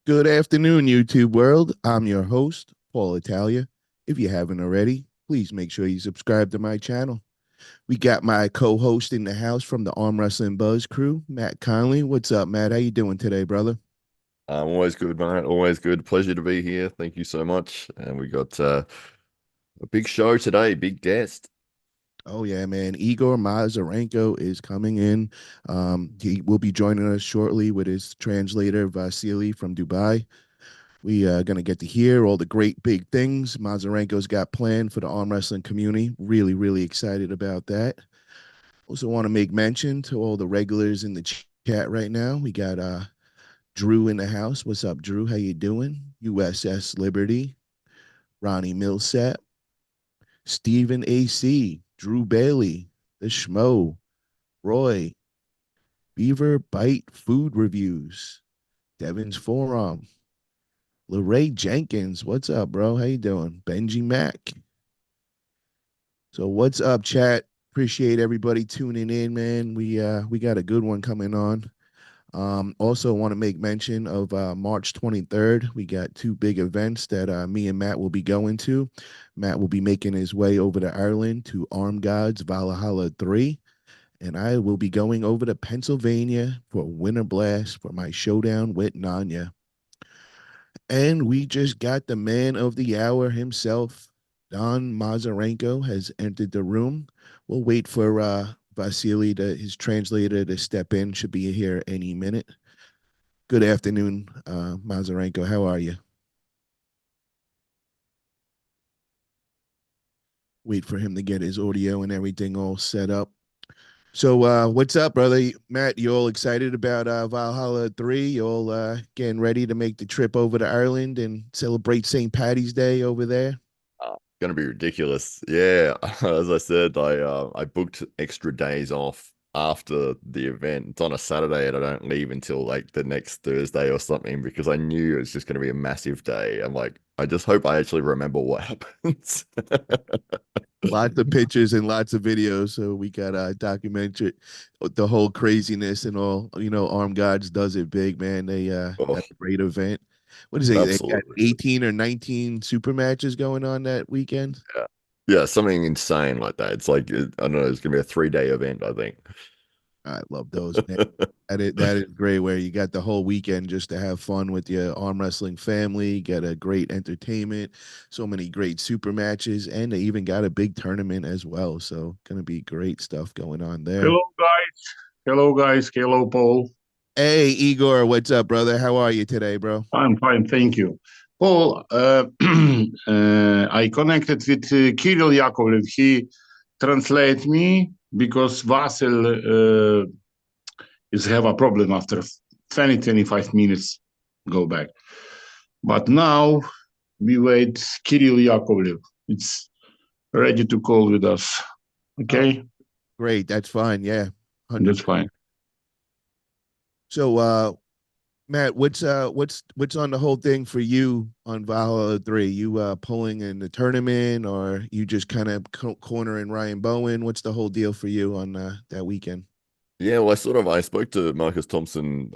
Good afternoon, YouTube world. I'm your host, Paul Italia. If you haven't already, please make sure you subscribe to my channel. We got my co-host in the house from the Arm Wrestling Buzz crew, Matt Conley. What's up, Matt? How you doing today, brother? Always good, mate. Always good. Pleasure to be here. Thank you so much. And we got a big show today, big guest. Oh yeah, man. Igor Mazurenko is coming in. He will be joining us shortly with his translator Vasily from Dubai. We are going to get to hear all the great big things Mazurenko's got planned for the arm wrestling community. Really, really excited about that. Also want to make mention to all the regulars in the chat right now. We got Drew in the house. What's up, Drew? How you doing? USS Liberty, Ronnie Millsap, Stephen AC, Drew Bailey, the Schmo, Roy, Beaver Bite Food Reviews, Devin's Forum, Lorray Jenkins. What's up, bro? How you doing? Benji Mack. So what's up, chat? Appreciate everybody tuning in, man. We got a good one coming on. Also, want to make mention of March 23rd. We got two big events that me and Matt will be going to. Matt will be making his way over to Ireland to Arm Gods Valhalla 3. And I will be going over to Pennsylvania for Winter Blast for my showdown with Nanya. And we just got the man of the hour himself, Don Mazurenko, has entered the room. We'll wait for Vasily, his translator, to step in. Should be here any minute. Good afternoon, Mazurenko. How are you? Wait for him to get his audio and everything all set up. So, what's up, brother? Matt, you all excited about Valhalla 3? You all getting ready to make the trip over to Ireland and celebrate St. Patty's Day over there? Gonna be ridiculous. Yeah, as I said, I booked extra days off after the event. It's on a Saturday and I don't leave until like the next Thursday or something because I knew it was just gonna be a massive day. I'm like, I just hope I actually remember what happens. Lots of pictures and lots of videos. So we got documented the whole craziness and all. You know, Armed Gods does it big, man. They Oh, got a great event. What is it? They got absolutely. 18 or 19 super matches going on that weekend. Yeah. Yeah, something insane like that. It's like I don't know, it's gonna be a 3-day event, I think. I love those, man. That is great. Where you got the whole weekend just to have fun with your arm wrestling family, get a great entertainment, so many great super matches, and they even got a big tournament as well. So gonna be great stuff going on there. Hello, guys. Hello, guys. Hello, Paul. Hey Igor, what's up, brother? How are you today, bro? I'm fine, thank you. Paul, I connected with Kirill Yakovlev. He translate me because Vasil is have a problem after 20, 25 minutes go back. But now we wait Kirill Yakovlev. It's ready to call with us. Oh, Okay, great. That's fine. Yeah, that's 100%. fine. So, Matt, what's on the whole thing for you on Valhalla 3? You pulling in the tournament, or you just kind of cornering Ryan Bowen? What's the whole deal for you on that weekend? Yeah, well, I spoke to Marcus Thompson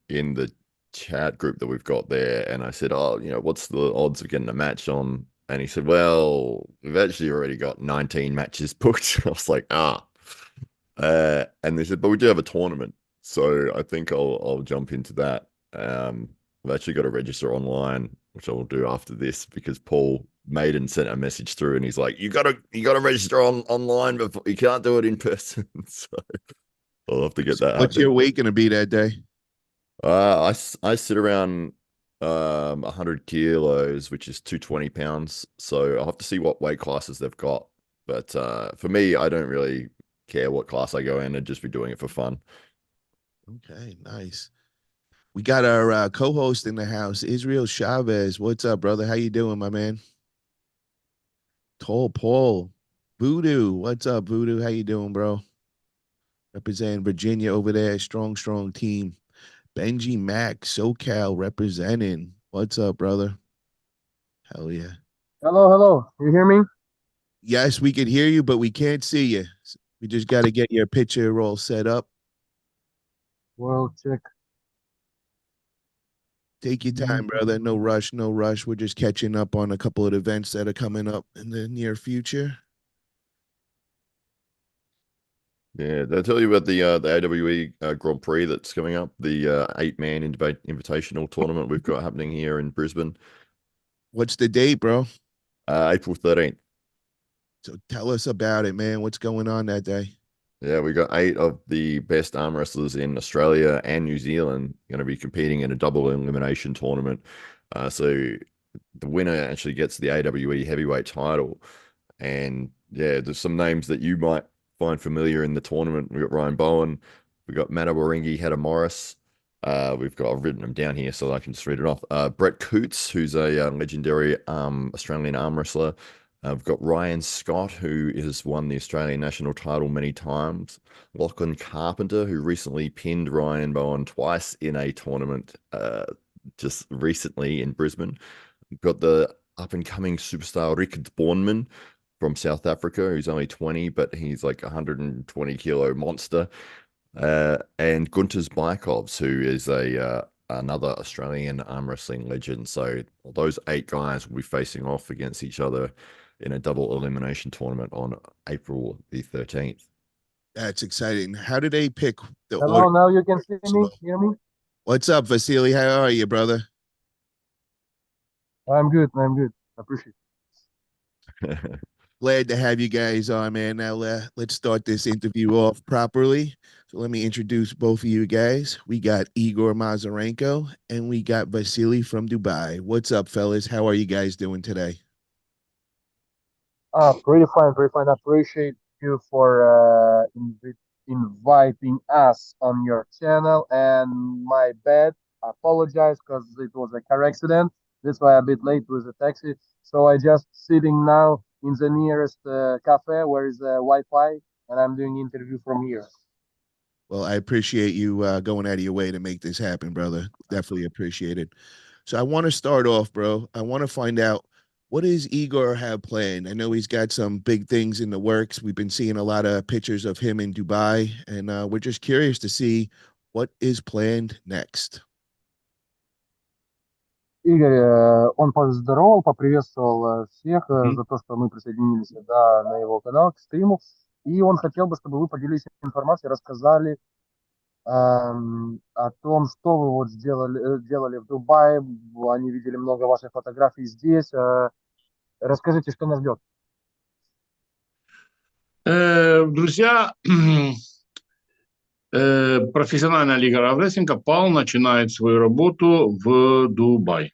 in the chat group that we've got there, and I said, "Oh, what's the odds of getting a match on?" And he said, "Well, we've actually already got 19 matches booked." I was like, "Ah," and they said, "But we do have a tournament, so I think I'll jump into that." I've actually got to register online, which I will do after this because Paul Maiden sent a message through, and he's like, "You gotta register online before you can't do it in person." So. I'll have to get that What's your happening. weight going to be that day? I sit around 100 kilos, which is 220 pounds. So I'll have to see what weight classes they've got. But for me, I don't really care what class I go in and just be doing it for fun. Okay, nice. We got our co-host in the house, Israel Chavez. What's up, brother? How you doing, my man? Tall Paul, Voodoo. What's up, Voodoo? How you doing, bro? Representing Virginia over there. Strong, strong team. Benji Mack, SoCal representing. What's up, brother? Hell yeah. Hello, hello. You hear me? Yes, we can hear you, but we can't see you. We just got to get your picture all set up. Well, check. Take your time, brother. No rush, no rush. We're just catching up on a couple of events that are coming up in the near future. Yeah, did I tell you about the AWE Grand Prix that's coming up? The 8-man invitational tournament we've got happening here in Brisbane, What's the date, bro? April 13th. So tell us about it, man. What's going on that day? Yeah, we got 8 of the best arm wrestlers in Australia and New Zealand going to be competing in a double elimination tournament. So the winner actually gets the AWE heavyweight title. And yeah, there's some names that you might find familiar in the tournament. We've got Ryan Bowen, we've got Manawaringi Hedda Morris. I've written them down here so I can just read it off. Brett Coots, who's a legendary Australian arm wrestler. We've got Ryan Scott, who has won the Australian national title many times. Lachlan Carpenter, who recently pinned Ryan Bowen twice in a tournament just recently in Brisbane. We've got the up and coming superstar Rick Bornman from South Africa, who's only 20, but he's like a 120-kilo monster. And Gunter Bykovs, who is another Australian arm wrestling legend. So those 8 guys will be facing off against each other in a double elimination tournament on April the 13th. That's exciting. How do they pick the order? Hello, now you can see me, hear me? What's up, Vasily? How are you, brother? I'm good, I'm good. Appreciate it. Glad to have you guys on, man. Now let's start this interview off properly. So let me introduce both of you guys. We got Igor Mazurenko and we got Vasily from Dubai. What's up, fellas? How are you guys doing today? Pretty fine, pretty fine. Appreciate you for inviting us on your channel. And my bad, apologize because it was a car accident. That's why I'm a bit late with the taxi. So I just sitting now in the nearest cafe where is Wi-Fi, and I'm doing interview from here. Well, I appreciate you going out of your way to make this happen, brother. Definitely appreciate it. So I want to start off, bro. I want to find out, what does Igor have planned? I know he's got some big things in the works. We've been seeing a lot of pictures of him in Dubai, and we're just curious to see what is planned next. Игорь, он поздоровал, поприветствовал всех за то, что мы присоединились на его канал, к стриму. И он хотел бы, чтобы вы поделились информацией, рассказали о том, что вы вот делали в Дубае. Они видели много ваших фотографий здесь. Расскажите, что нас ждет. Друзья, профессиональная лига рестлинга ПАЛ начинает свою работу в Дубае.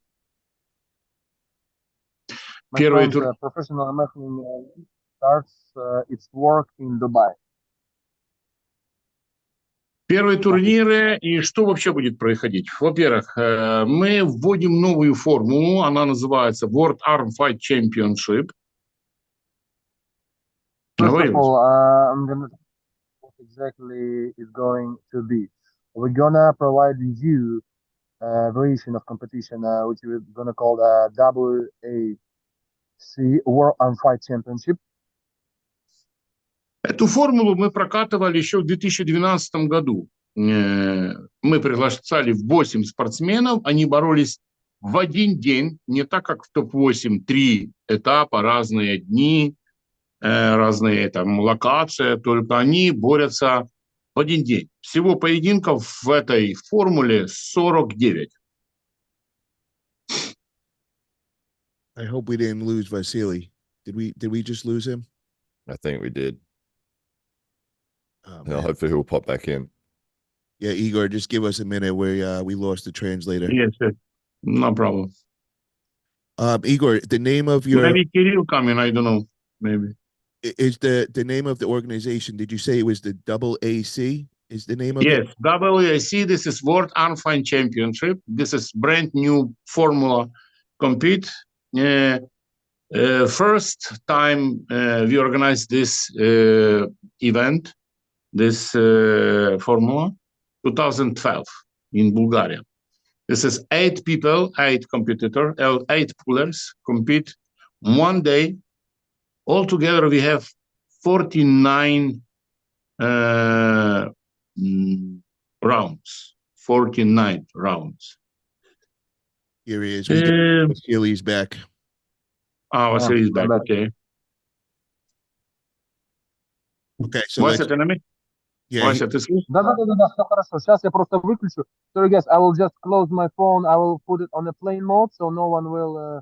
Первый тур... Professional wrestling starts its work in Dubai. Первые турниры, и что вообще будет происходить? Во-первых, мы вводим новую формулу, она называется World Arm Fight Championship. First of all, I'm gonna what exactly is going to be. We're gonna provide you a variation of competition, which we're gonna call WAC World Arm Fight Championship. Эту формулу мы прокатывали еще в 2012 году. Мы приглашали 8 спортсменов, они боролись в один день, не так как в топ-8, 3 этапа, разные дни, разные там локации, только они борются в один день. Всего поединков в этой формуле 49. I hope we didn't lose Vasily. Did we just lose him? I think we did. Oh, Hopefully he'll pop back in. Yeah, Igor, just give us a minute where we lost the translator. Yes, no problem. Igor, the name of your... Maybe Kirill coming, I don't know, maybe. Is the name of the organization, did you say it was the WAC? Is the name of it? Yes, WAC, this is World Arm Fight Championship. This is brand new formula compete. First time we organized this event, this formula, 2012 in Bulgaria. This is 8 people, 8 competitors, 8 pullers compete one day. Altogether, we have 49 rounds. 49 rounds. Here he is. Uh, Vasili's back. Vasily is back. back. Okay. Okay, so Вася, let's. ты на месте? Yeah, Вася, ты слышишь? Да, все хорошо. Сейчас я просто выключу. Sorry, guys, I will just close my phone. I will put it on a plane mode, so no one will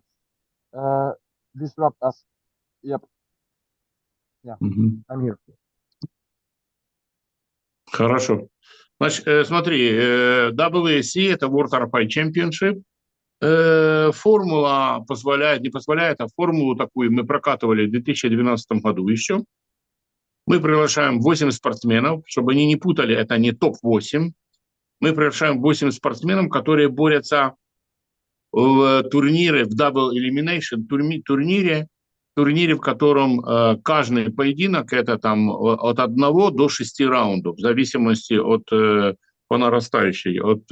disrupt us. Yep. Yeah, I'm here. Хорошо. Значит, смотри, WSC – это World RFI Championship. Формула позволяет, не позволяет, а формулу такую мы прокатывали в 2012 году еще. Мы приглашаем 8 спортсменов, чтобы они не путали, это не топ-8. Мы приглашаем 8 спортсменов, которые борются в турнире, в Double Elimination турнире, в котором каждый поединок это там от 1 до 6 раундов, в зависимости от по нарастающей, от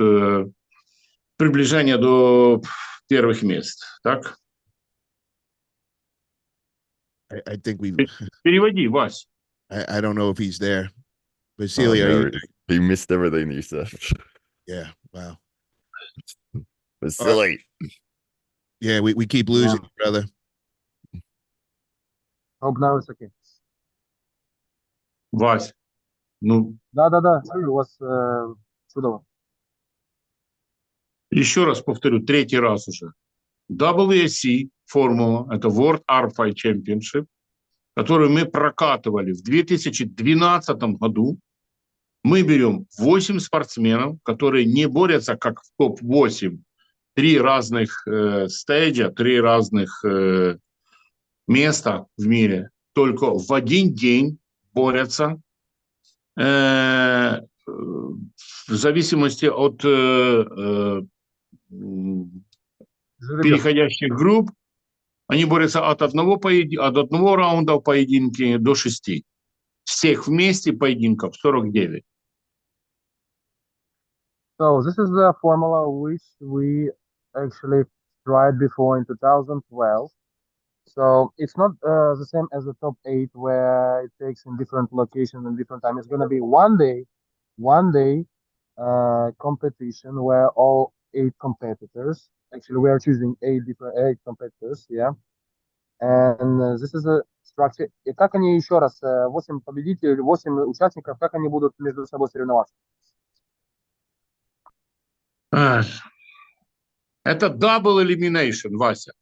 приближения до первых мест. Так? I think we. Переводи, Вась. I don't know if he's there. Oh, Vasily, are no, you? he missed everything you said. Yeah. Wow. Vasily. Yeah, we keep losing, brother. Hope now it's okay. Вась, ну, Да, у вас чудово. еще раз повторю, третий раз уже. WSC формула – это World RFI Championship, которую мы прокатывали в 2012 году. Мы берем 8 спортсменов, которые не борются как в топ-8. 3 разных стейджа, 3 разных места в мире. Только в один день борются в зависимости от переходящих групп. Они борются от одного раунда в поединке до 6. Всех вместе поединков 49. So this is the formula which we actually tried before in 2012. So it's not the same as the top 8 where it takes in different locations and different time. It's going to be one day competition where all 8 competitors, actually we are choosing 8 competitors, yeah. And this is a structure. И как они еще раз, 8 победителей, 8 участников, как они будут между собой соревноваться? Это double elimination, Вася.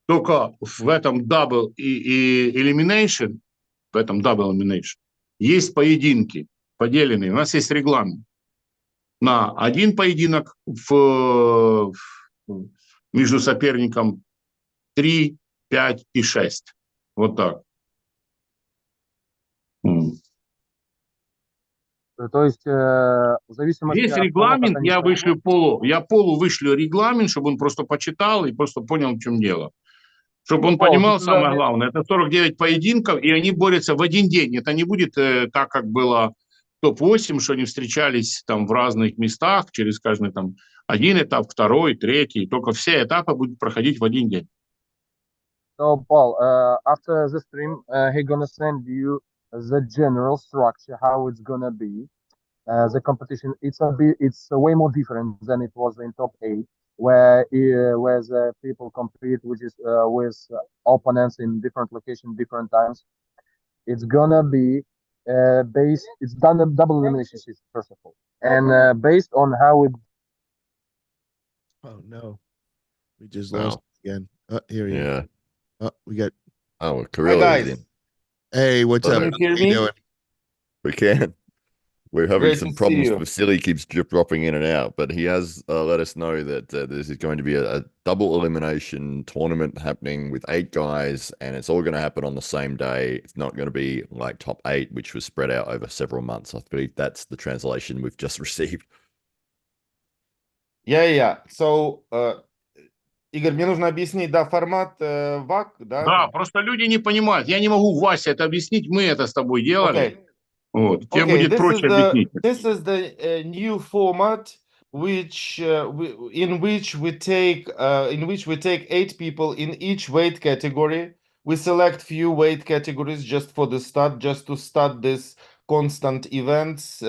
Только в этом double elimination, есть поединки поделенные. У нас есть регламент. На один поединок между соперником 3, 5 и 6. Вот так. То есть в зависимости Есть от регламент, того, я Полу вышлю регламент, чтобы он просто почитал и просто понял, в чем дело. Чтобы он понимал, самое главное, это 49 поединков, и они борются в один день. Это не будет так, как было топ-8, что они встречались там в разных местах, через каждый там один этап, второй, третий. Только все этапы будут проходить в один день. So, Paul, after the stream, he gonna send you the general structure, how it's gonna be. The competition, it's way more different than it was in top 8, where the people compete, which is with opponents in different locations, different times. It's gonna be based. It's done a double elimination system first of all, and based on how it. Oh no, we just lost again. Oh, here he is. Yeah. Oh, we got. Oh, Hi Kirill guys. is in. Hey, what's Can up? you hear How you me? doing? We can. We're having Great some to see problems. you. Vasily keeps dropping in and out, but he has let us know that this is going to be a double elimination tournament happening with 8 guys, and it's all going to happen on the same day. It's not going to be like top 8, which was spread out over several months. I believe that's the translation we've just received. Yeah. So, Игорь, мне нужно объяснить, да, формат ВАК, да? Да, просто люди не понимают. Я не могу, Вася, это объяснить. Мы это с тобой делали. Okay. Вот. Тебе Okay, будет проще объяснить. this is the new format which in which we take 8 people in each weight category. We select few weight categories just for the start, just to start this constant events.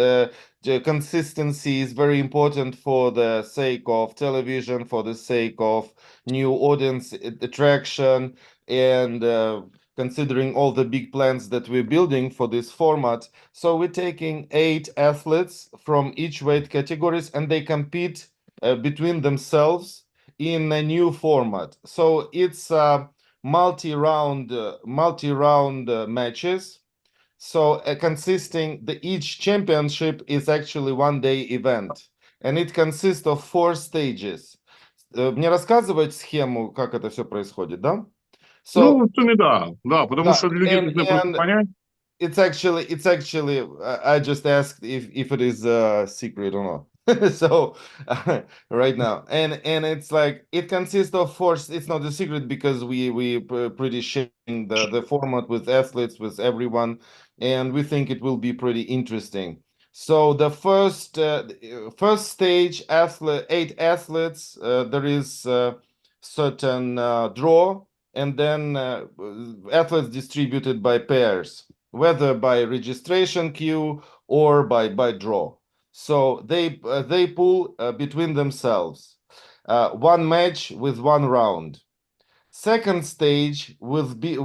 consistency is very important for the sake of television, for the sake of new audience attraction, and considering all the big plans that we're building for this format. So we're taking 8 athletes from each weight categories, and they compete between themselves in a new format. So it's multi-round matches. So consisting each championship is actually one-day event, and it consists of 4 stages. Мне рассказывать схему, как это все происходит, да? Ну, So, в сумме, да, потому да, что люди должны просто and понять. it's actually I just asked if it is a secret or not. So right now, and it's like it consists of 4. It's not a secret because we pretty sharing the format with athletes, with everyone, and we think it will be pretty interesting. So the first stage, 8 athletes, there is certain draw, and then athletes distributed by pairs, whether by registration queue or by draw. So they pool between themselves, 1 match with 1 round. Second stage will be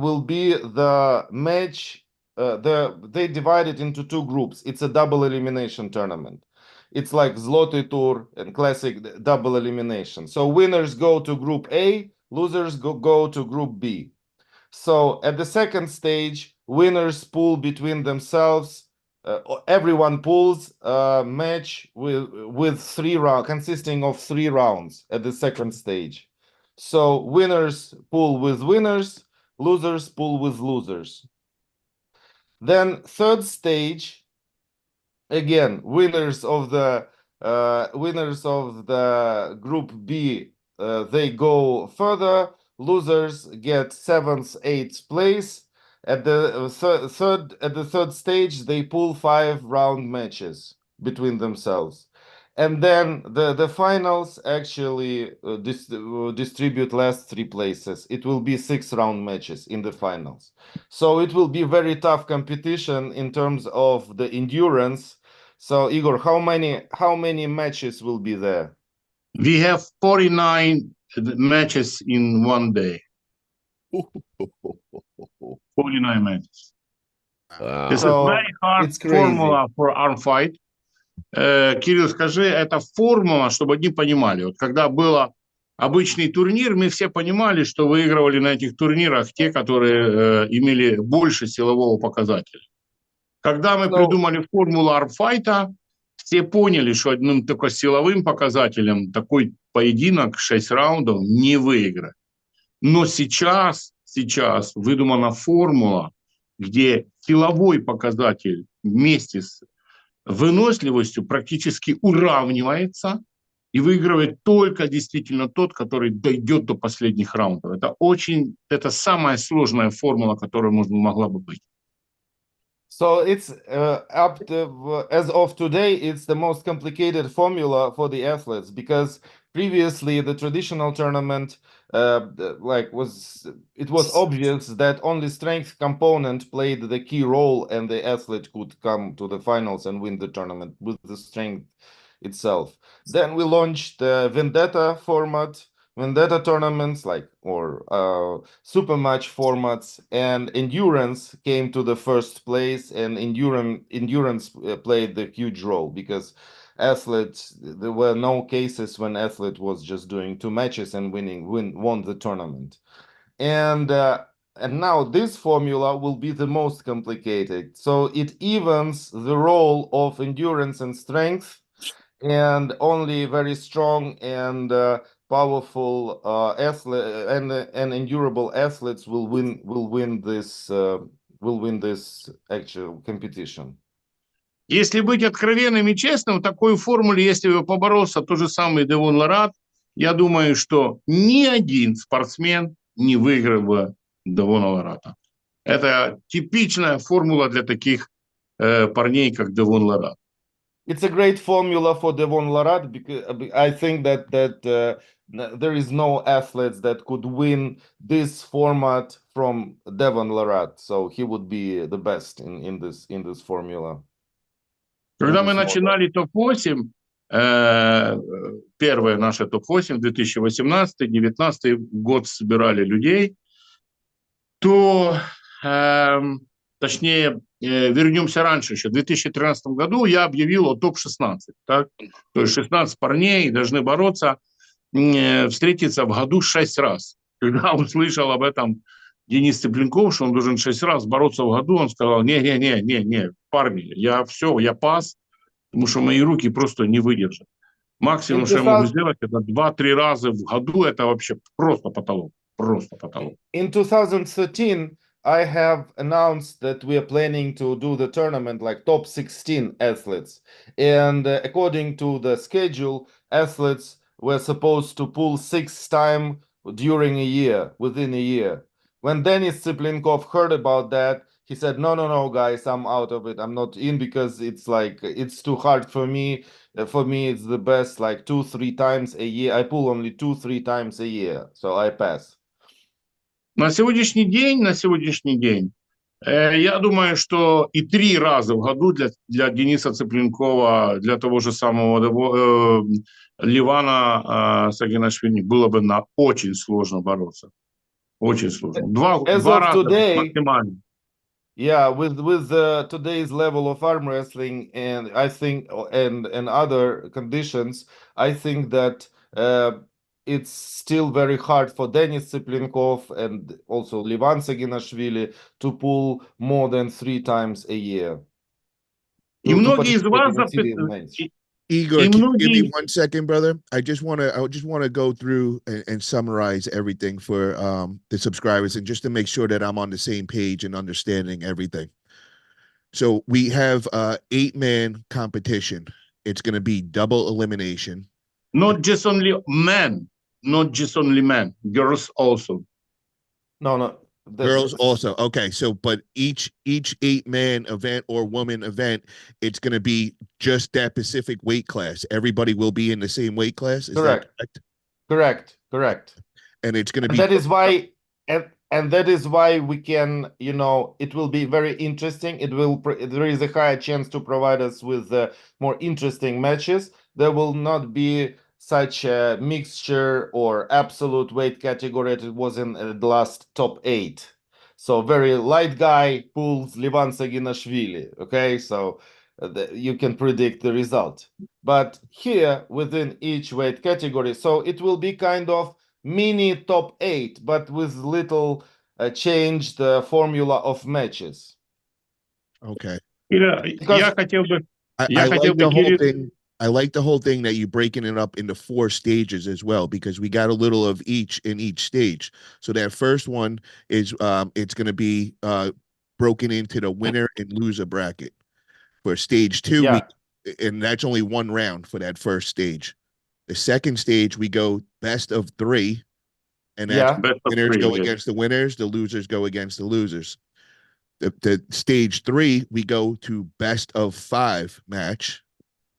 the match. They divide it into 2 groups. It's a double elimination tournament. It's like Zloty Tour and classic double elimination. So winners go to Group A, losers go to Group B. So at the second stage, winners pool between themselves. Everyone pools a match with 3 rounds, consisting of 3 rounds at the second stage. So winners pool with winners, losers pool with losers. Then third stage, again, winners of the Group B, they go further. Losers get 7th, 8th place. At the third stage, they pool 5 round matches between themselves, and then the finals actually distribute last 3 places. It will be 6 round matches in the finals. So it will be very tough competition in terms of the endurance. So Igor, how many matches will be there? We have 49 matches in one day. 49 matches. Wow. This is So very hard it's crazy. formula for arm fight. Кирилл, скажи, это формула, чтобы одни понимали. Вот когда был обычный турнир, мы все понимали, что выигрывали на этих турнирах те, которые имели больше силового показателя. Когда мы придумали формулу армфайта, все поняли, что одним только силовым показателем такой поединок 6 раундов не выиграть. Но сейчас выдумана формула, где силовой показатель вместе с выносливостью практически уравнивается, и выигрывает только действительно тот, который дойдет до последних раундов. Это самая сложная формула, которая могла бы быть. So it's as of today, it's the most complicated formula for the athletes, because previously the traditional tournament it was obvious that only strength component played the key role, and the athlete could come to the finals and win the tournament with the strength itself. Then we launched the Vendetta tournaments, or super match formats, and endurance came to the first place, and endurance played the huge role, because there were no cases when athlete was just doing 2 matches and won the tournament. And now this formula will be the most complicated. So it evens the role of endurance and strength, and only very strong and powerful athlete and endurable athletes will win this actual competition. Если быть откровенным и честным, в такой формуле, если бы поборолся тот же самый Девон Лорат, я думаю, что ни один спортсмен не выиграл бы Девона Лората. Это типичная формула для таких парней, как Девон Лорат. It's a great formula for Devon Larat, because I think that there is no athletes that could win this format from Devon Larat, so he would be the best in this formula. Когда мы this model. начинали топ-8, первое наше топ-8, 2018-2019 год собирали людей, то, точнее, вернемся раньше еще. В 2013 году я объявил о топ-16. Так? То есть 16 парней должны бороться, встретиться в году 6 раз. Когда услышал об этом Денис Цыпленков, что он должен 6 раз бороться в году, он сказал, не, парни, я пас, потому что мои руки просто не выдержат. Максимум, In что я могу 2000 сделать, это 2-3 раза в году, это вообще просто потолок. Просто потолок. in 2013, I have announced that we are planning to do the tournament like top 16 athletes. And according to the schedule, athletes were supposed to pull 6 times during a year, within a year. When Denis Tsiplenkov heard about that, he said, no, guys, I'm out of it. I'm not in because it's like, it's too hard for me. For me, it's the best, like 2-3 times a year. I pull only 2-3 times a year. So I pass. На сегодняшний день, я думаю, что и 3 раза в году для Дениса Цыпленкова, для того же самого Ливана Сагинашвили было бы очень сложно бороться. Очень сложно. As Два of раза today, максимально. yeah, with today's level of arm wrestling and I think and other conditions, I think that it's still very hard for Denis Tsiplenkov and also Livan Saginashvili to pull more than 3 times a year И to многие из participate вас in a series match. Igor, и can you give me многие 1 second, brother? I just want to go through and summarize everything for the subscribers, and just to make sure that I'm on the same page and understanding everything. So we have 8-man competition. It's going to be double elimination. not just only men, girls also. No, Girls also. Okay, so but each 8-man event or woman event, it's going to be just that specific weight class. Everybody will be in the same weight class. Is that correct. And it's going to And be that is why and that is why we can, it will be very interesting. There is a higher chance to provide us with more interesting matches. There will not be such a mixture or absolute weight category as it was in the last top 8. So very light guy pulls Livan Saginashvili. Okay, so you can predict the result. But here within each weight category, so it will be kind of mini top 8, but with little changed formula of matches. okay. Ира, Because я хотел бы, Кирилл, I like the whole thing that you breaking it up into 4 stages as well, because we got a little of each in each stage. So that first one is it's going to be broken into the winner and loser bracket. For stage 2, yeah, and that's only 1 round for that first stage. The second stage, we go best of 3, and that's yeah, best of winners 3, go yes. against the winners, the losers go against the losers. The stage 3, we go to best of 5 match,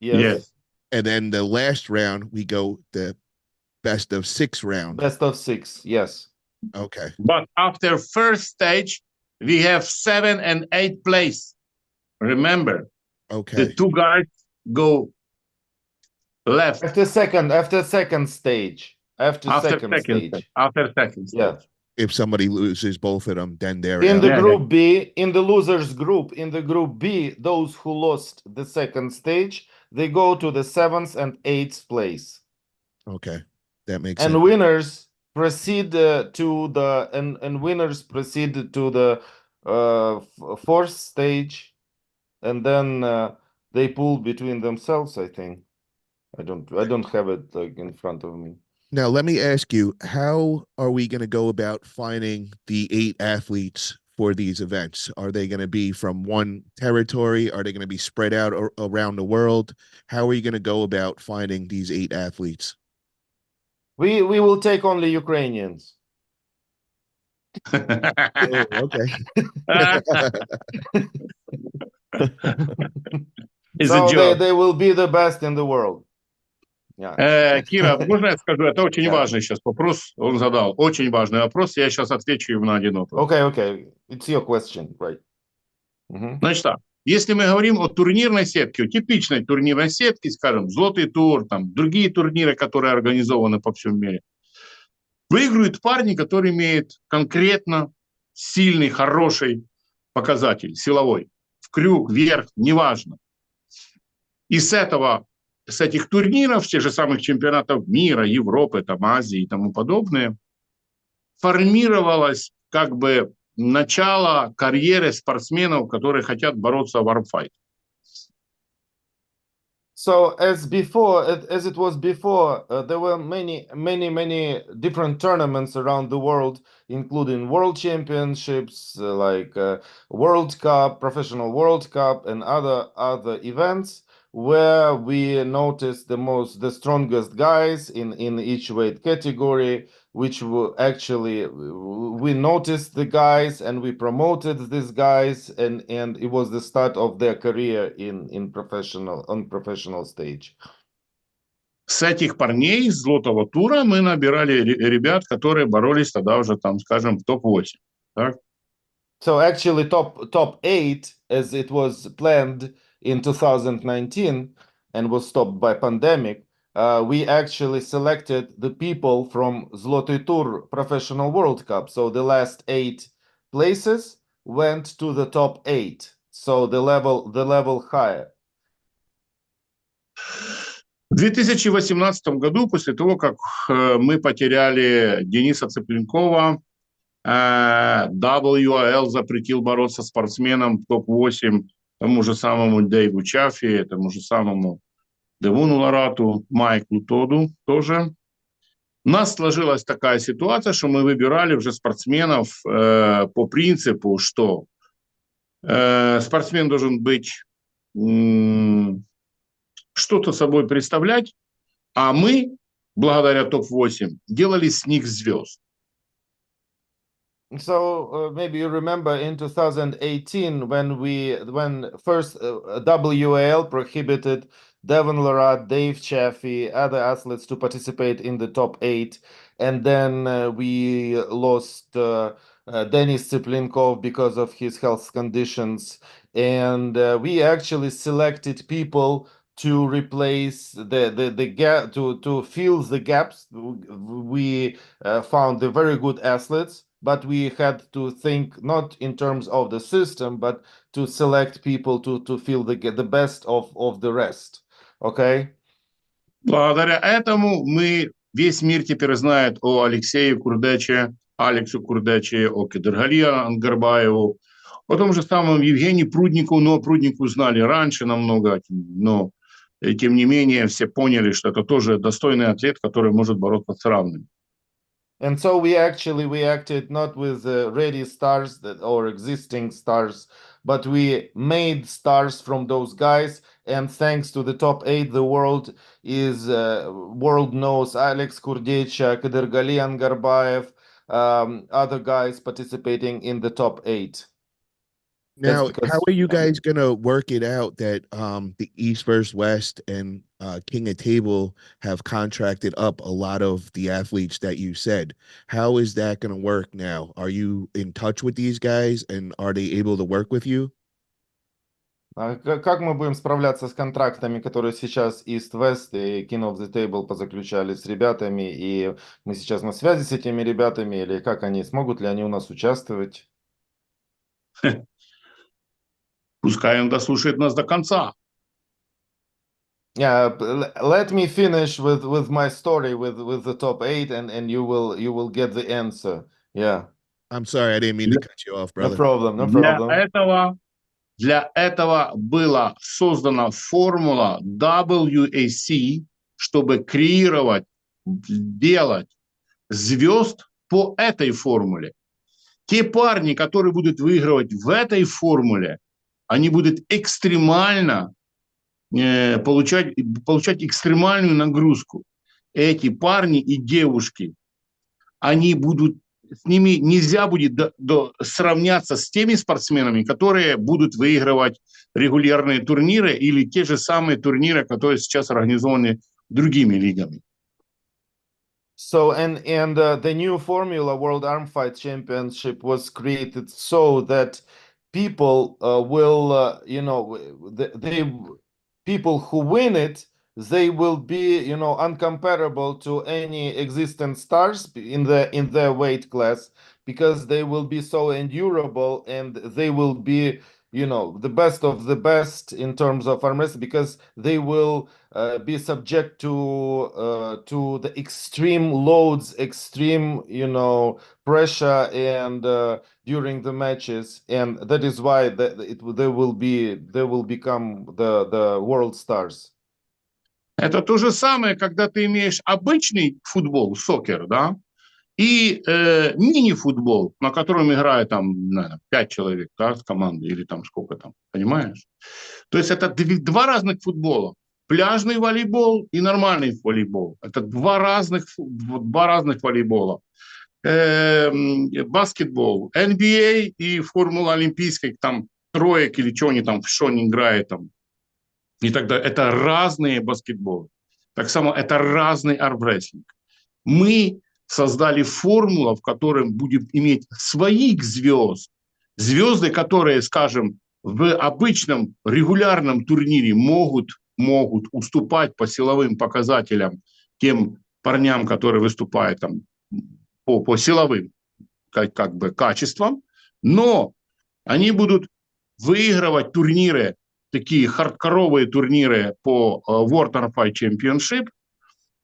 yes, and then the last round we go the best of 6 round. best of 6, yes. Okay. But after first stage, we have 7 and 8 place. Remember, Okay. the 2 guys go left After second stage. After second stage. After second stage. Yeah. If somebody loses both of them, then they're In out. the Yeah, group B, in the losers group, in the group B, those who lost the second stage, they go to the 7th and 8th place. Okay. That makes And sense. winners proceed to the and winners proceed to the 4th stage, and then they pull between themselves. I think I don't have it like in front of me. Now, let me ask you, how are we going to go about finding the 8 athletes for these events? Are they going to be from one territory? Are they going to be spread out around the world? How are you going to go about finding these 8 athletes? We will take only Ukrainians. Oh, okay. It's So a joke. they will be the best in the world. Yeah. Кира, можно я скажу? Это очень Yeah. важный сейчас вопрос. Он задал очень важный вопрос. Я сейчас отвечу ему на один вопрос. Okay. It's your question, right? Mhm. Значит так, если мы говорим о турнирной сетке, о типичной турнирной сетке, скажем, «Золотой тур», там, другие турниры, которые организованы по всему миру, выигрывают парни, которые имеют конкретно сильный, хороший показатель, силовой. В крюк, вверх, неважно. И с этих турниров, тех же самых чемпионатов мира, Европы, там, Азии и тому подобное, формировалось как бы начало карьеры спортсменов, которые хотят бороться в вармфайте. So as before, as it was before, there were many different tournaments around the world, including world championships, like World Cup, Professional World Cup, and other events where we noticed the strongest guys in each weight category, which were actually we noticed the guys and we promoted these guys, and it was the start of their career in professional stage. С этих парней из золотого тура мы набирали ребят, которые боролись тогда уже, там, скажем, в топ-8. Так? So actually top 8, as it was planned in 2019 and was stopped by pandemic, we actually selected the people from Zloty Tur Professional World Cup. So the last 8 places went to the top 8. So the level higher. В 2018 году, после того, как мы потеряли Дениса Цыпленкова, WAL запретил бороться спортсменам в топ-8 тому же самому Дэйву Чаффи, тому же самому Девону Ларату, Майклу Тоду тоже. У нас сложилась такая ситуация, что мы выбирали уже спортсменов по принципу, что спортсмен должен быть что-то собой представлять, а мы, благодаря топ-8, делали с них звезд. So maybe you remember in 2018 when first WAL prohibited Devon Larratt, Dave Chaffee, other athletes to participate in the top 8, and then we lost Denis Tsiplenkov because of his health conditions, and we actually selected people to replace the gap, to fill the gaps. We found the very good athletes, but we had to think not in terms of the system, but to select people to fill the best of the rest. Okay? Благодаря этому весь мир теперь знает о Алексее Курдече, Алексу Курдече, о Кедыргали Ангарбаеву, о том же самом Евгении Пруднику, но Пруднику знали раньше намного, но тем не менее все поняли, что это тоже достойный атлет, который может бороться с равными. And so we acted not with ready stars or existing stars, but we made stars from those guys. And thanks to the top 8, the world knows Alex Kurdecha, Kadergali Angarbaev, other guys participating in the top 8. Now, how are you guys gonna work it out that the East versus West and King of Table have contracted up a lot of the athletes that you said? How is that gonna work now? Are you in touch with these guys and are they able to work with you? Как мы будем справляться с контрактами, которые сейчас East West и King of the Table позаключали с ребятами, и мы сейчас на связи с этими ребятами, или как они, смогут ли они у нас участвовать? Пускай он дослушает нас до конца. Yeah, let me finish with my story with the top 8, and you will get the answer. Yeah. I'm sorry, I didn't mean to cut you off, brother. No problem. Для этого была создана формула WAC, чтобы креировать, делать звезд по этой формуле. Те парни, которые будут выигрывать в этой формуле, они будут экстремально получать экстремальную нагрузку. Эти парни и девушки, они будут, с ними нельзя будет сравняться с теми спортсменами, которые будут выигрывать регулярные турниры или те же самые турниры, которые сейчас организованы другими лигами. So and the new formula World Arm Fight Championship was created so that people will they people who win it, they will be uncomparable to any existent stars in their weight class, because they will be so endurable, and they will be the best of the best in terms of arm wrestling, because they will be subject to the extreme loads, extreme pressure, and during the matches, and that is why they will become the world stars. Это то же самое, когда ты имеешь обычный футбол, сокер, да, и мини-футбол, на котором играет там, наверное, 5 человек, да, с команды, или там сколько там, понимаешь? То есть это два разных футбола. Пляжный волейбол и нормальный волейбол. Это два разных волейбола. Баскетбол, NBA и формула олимпийской, там троек или что они там, что они играют там. И тогда это разные баскетболы. Так само это разный армрестлинг. Мы создали формулу, в которой будем иметь своих звезд. Звезды, которые, скажем, в обычном регулярном турнире могут уступать по силовым показателям тем парням, которые выступают там по силовым как бы качествам, но они будут выигрывать турниры, такие хардкоровые турниры по World Fight Championship,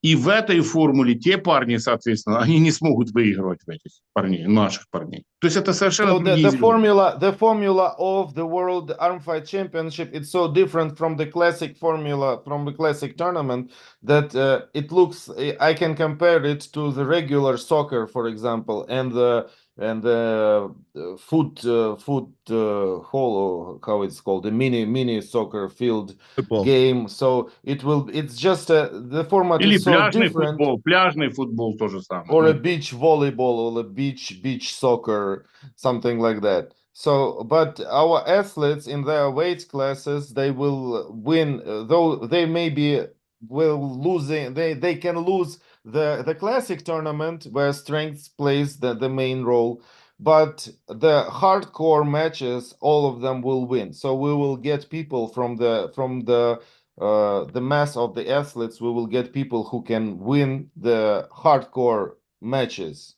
и в этой формуле те парни, соответственно, они не смогут выигрывать в этих парней, наших парней. То есть это совершенно другие the formula of the World Arm Fight Championship, it's so different from the classic formula, from the classic tournament, that it looks, I can compare it to the regular soccer, for example, and the foot hall, how it's called, the mini soccer field Football. game. So it's just the format Или is so different. пляжный футбол то же самое. Or a beach volleyball, or a beach soccer, something like that. So, but our athletes in their weight classes, they will win, though they maybe will losing, they can lose the classic tournament where strength plays the main role, but the hardcore matches, all of them will win. So we will get people from the mass of the athletes, we will get people who can win the hardcore matches.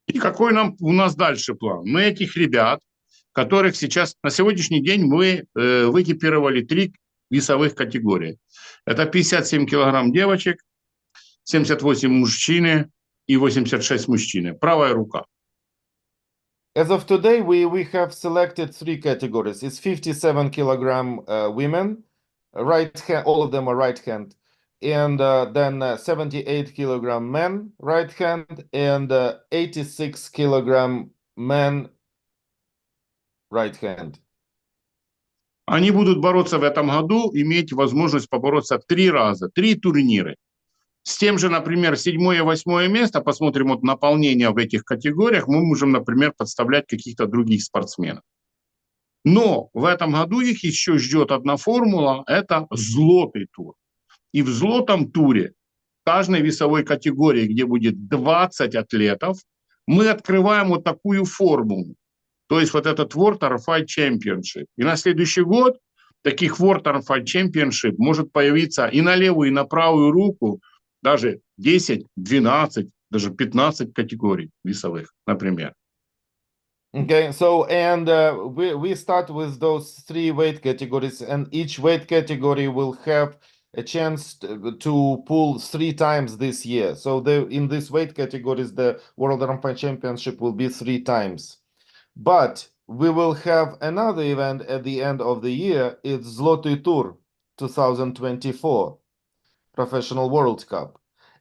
И какой у нас дальше план? Мы этих ребят, которых сейчас, на сегодняшний день мы выкипировали 3 весовых категории. Это 57 килограмм девочек, 78 мужчины и 86 мужчины. Правая рука. As of today, we have selected 3 categories. It's 57 kilogram women, right hand, all of them are right hand, and then 78 kilogram men, right hand, and 86 kilogram men, right hand. Они будут бороться в этом году, иметь возможность побороться 3 раза, 3 турнира. С тем же, например, 7-е, 8-е место, посмотрим вот наполнение в этих категориях, мы можем, например, подставлять каких-то других спортсменов. Но в этом году их еще ждет одна формула, это злотый тур. И в злотом туре, в каждой весовой категории, где будет 20 атлетов, мы открываем вот такую формулу. То есть вот этот World Fight Championship. И на следующий год таких World Fight Championship может появиться и на левую, и на правую руку даже 10, 12, даже 15 категорий весовых, например. Okay, so and we start with those 3 weight categories, and each weight category will have a chance to pull 3 times this year. So in this weight categories, the World Arm Fight Championship will be 3 times. But we will have another event at the end of the year. It's Zloty Tour 2024 Professional World Cup.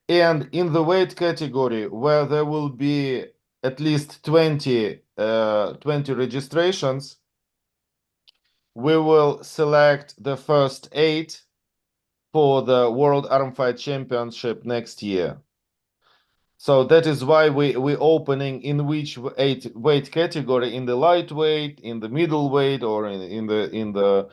And in the weight category where there will be at least 20 registrations, we will select the first 8 for the World Arm Fight Championship next year. So that is why we're opening in which weight category, in the lightweight, in the middleweight, or in the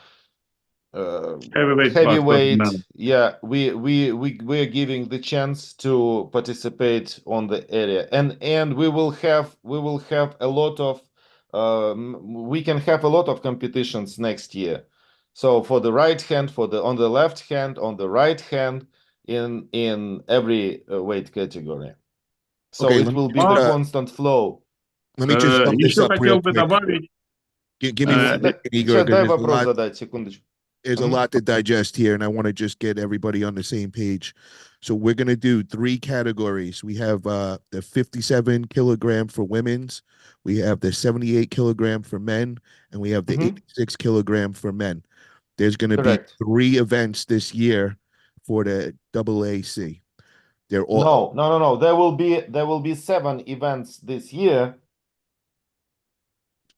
heavyweight. Yeah, we're giving the chance to participate on the area, and we will have a lot of we can have a lot of competitions next year. So for the right hand, on the left hand, on the right hand, in every weight category. So Okay, it will be the constant flow. let me just sum this Еще up real хотел бы quick. добавить, Give me 1 second, Igor, Сейчас дай because вопрос задать, секундочку. there's a lot to digest here, and I want to just get everybody on the same page. So we're going to do 3 categories. We have the 57 kilogram for women's, we have the 78 kilogram for men, and we have the 86 kilogram for men. There's going to be Correct. 3 events this year for the AAC. They're all No. There will be 7 events this year.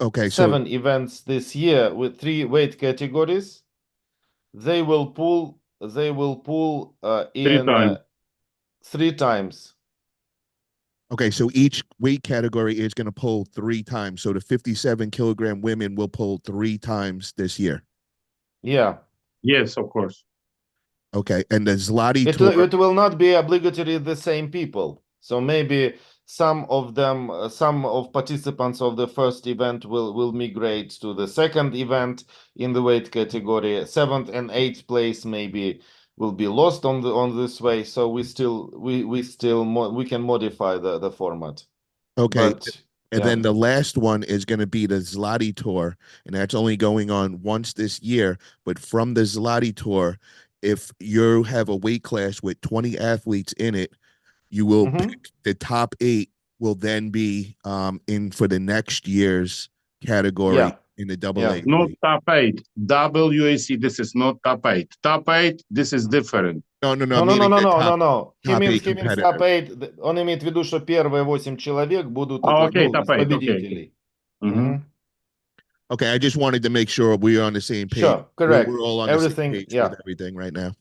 okay. 7 events this year with 3 weight categories. They will pull in times. 3 times. Okay, so each weight category is going to pull 3 times. So the 57 kilogram women will pull 3 times this year. Yeah. Yes, of course. Okay, and the Zloty tour. It will not be obligatory the same people. So maybe some of them, some of participants of the first event will migrate to the second event in the weight category. 7th and 8th place maybe will be lost on this way. So we can modify the format. Okay, But and then the last one is going to be the Zloty tour, and that's only going on once this year. But from the Zloty tour, if you have a weight class with 20 athletes in it, you will pick the top 8 will then be in for the next year's category in the AAC. Not top 8. WAC, this is not top 8. Top 8, this is different. No. He means top 8. Он имеет в виду, что первые 8 человек будут победителей. Okay, I just wanted to make sure we are on the same page. Sure, correct. We're all on the same page with everything right now.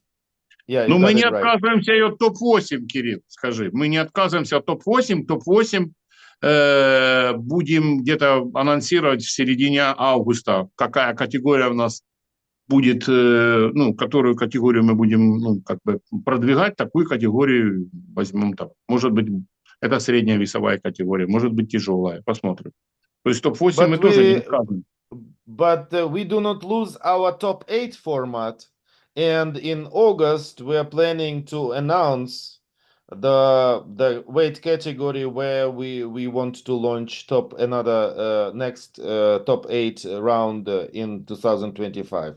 Yeah, ну, мы не отказываемся и от топ-8, Кирилл, скажи. Мы не отказываемся от топ-8. Топ-8 будем где-то анонсировать в середине августа, какая категория у нас будет, ну, которую категорию мы будем, ну, как бы продвигать, такую категорию возьмем там. Может быть, это средняя весовая категория, может быть, тяжелая, посмотрим. То есть топ-8 мы тоже не отказываем. But we do not lose our top 8 format. And in August, we are planning to announce the weight category where we want to launch next top 8 round in 2025.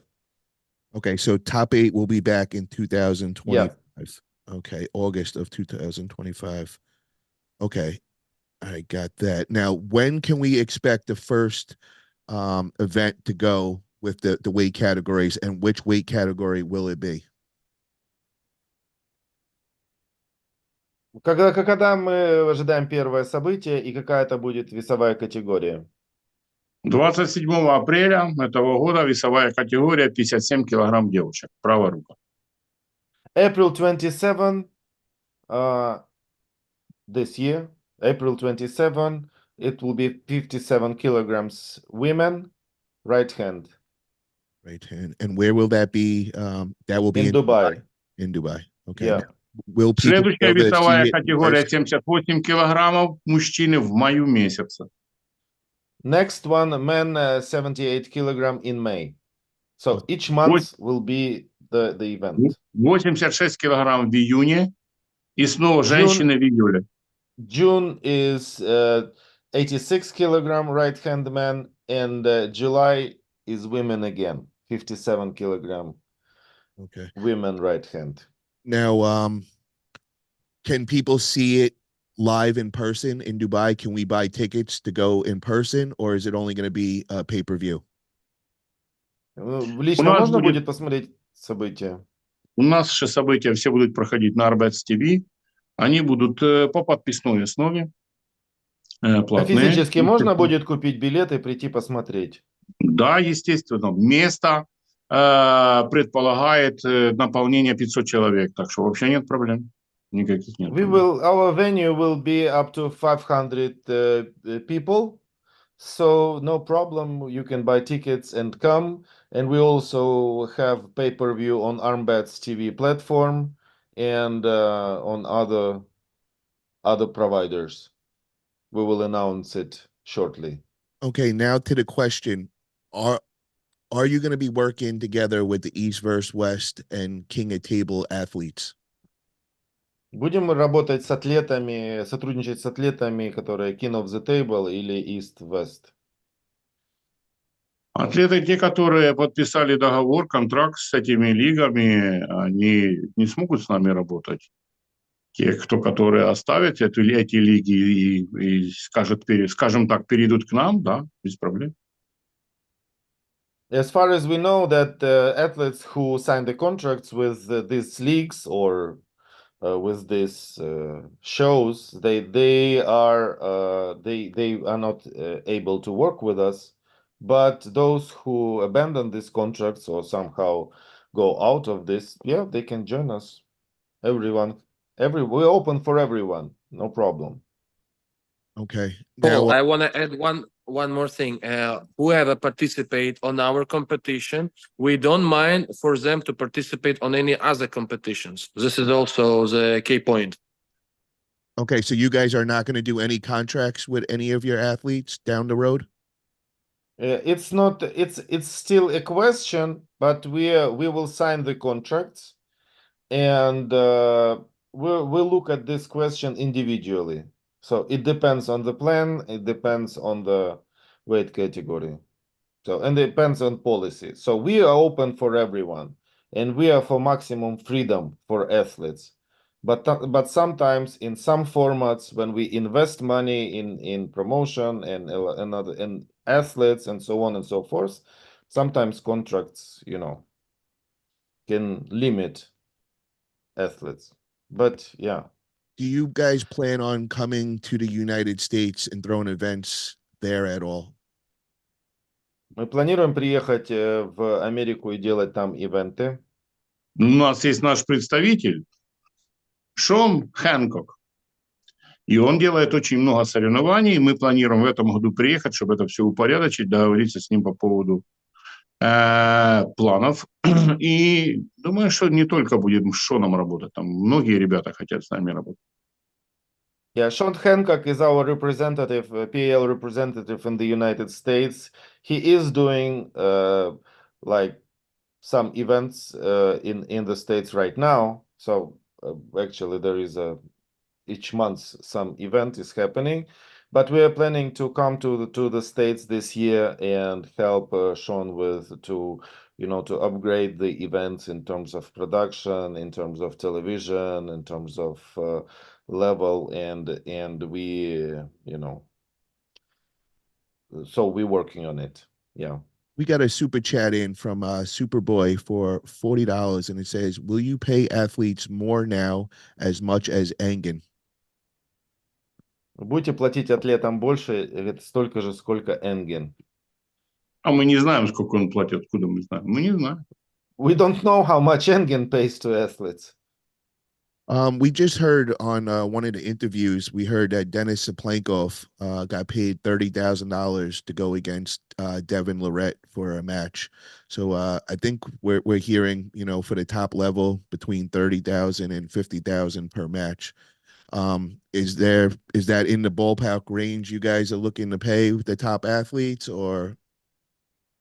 Okay, so top 8 will be back in 2025. Yeah. Okay, August of 2025. Okay, I got that. Now, when can we expect the first event to go with the weight categories, and which weight category will it be? Когда мы ожидаем первое событие и какая это будет весовая категория? 27 апреля этого года весовая категория 57 килограмм девушек, правая рука. April 27 this year, April 27, it will be 57 kilograms women, right hand. Right hand. And where will that be? That will be in Dubai. In Dubai. Okay. Yeah. Will people Следующая весовая категория 78 килограммов мужчины в маю месяце. Next one, men 78 kilogram in May. So each month will be the event. 86 килограмм в июне и снова женщины в июле. June is 86 kilogram right hand men, and July is women again, 57 kilogram. Okay. Women right hand. Now, can people see it live in person in Dubai? Can we buy tickets to go in person, or is it only going to be a pay-per-view? Лично можно будет посмотреть события? У нас же события все будут проходить на Арбетс ТВ. Они будут по подписной основе. Платные. Физически можно будет купить билет и прийти посмотреть? Да, естественно. Место предполагает наполнение 500 человек, так что вообще нет проблем. Никаких нет проблем. Our venue will be up to 500 people, so no problem. You can buy tickets and come. And we also have pay-per-view on Armbats TV platform and on other providers. We will announce it shortly. Okay, now to the question. Are are you going to be working together with the East versus West and King of Table athletes? Будем мы работать с атлетами, сотрудничать с атлетами, которые King of the Table или East West? Атлеты, те, которые подписали договор, контракт с этими лигами, они не смогут с нами работать. Те, которые оставят эти лиги и скажут, скажем так, перейдут к нам, да, без проблем. As far as we know that athletes who sign the contracts with these leagues or with these shows, they are not able to work with us. But those who abandon these contracts or somehow go out of this, yeah, they can join us. Everyone, we're open for everyone, no problem. Okay. Oh, Now, I want to add one more thing. Whoever participate on our competition, we don't mind for them to participate on any other competitions. This is also the key point. okay, so you guys are not going to do any contracts with any of your athletes down the road? It's not. It's still a question, but we will sign the contracts, and we'll look at this question individually. So it depends on the plan. It depends on the weight category. So and it depends on policy. So we are open for everyone, and we are for maximum freedom for athletes. But sometimes in some formats, when we invest money in promotion and athletes and so on and so forth, sometimes contracts, can limit athletes. But yeah. Do you guys plan on coming to the United States and throwing events there at all? Мы планируем приехать в Америку и делать там ивенты. У нас есть наш представитель Шон Хэнкок. И он делает очень много соревнований. Мы планируем в этом году приехать, чтобы это все упорядочить, договориться с ним по поводу планов. И думаю, что не только будем с Шоном работать. Там многие ребята хотят с нами работать. Yeah, Sean Hancock is our representative, PAL representative in the United States. He is doing like some events in the States right now. So actually, there is each month some event is happening, but we are planning to come to the States this year and help Sean with to upgrade the events in terms of production, in terms of television, in terms of level, and we so we're working on it. Yeah. We got a super chat in from Superboy for $40, and it says, "Will you pay athletes more now as much as Engen?" Будете платить атлетам больше, говорит, столько же, сколько Энген. А мы не знаем, сколько он платит, откуда мы знаем. Мы не знаем. We don't know how much Engen pays to athletes. We just heard on one of the interviews, we heard that Dennis Saplankov got paid $30,000 to go against Devin Lorette for a match. So I think we're hearing, for the top level between 30,000 and 50,000 per match. Is that in the ballpark range you guys are looking to pay the top athletes, or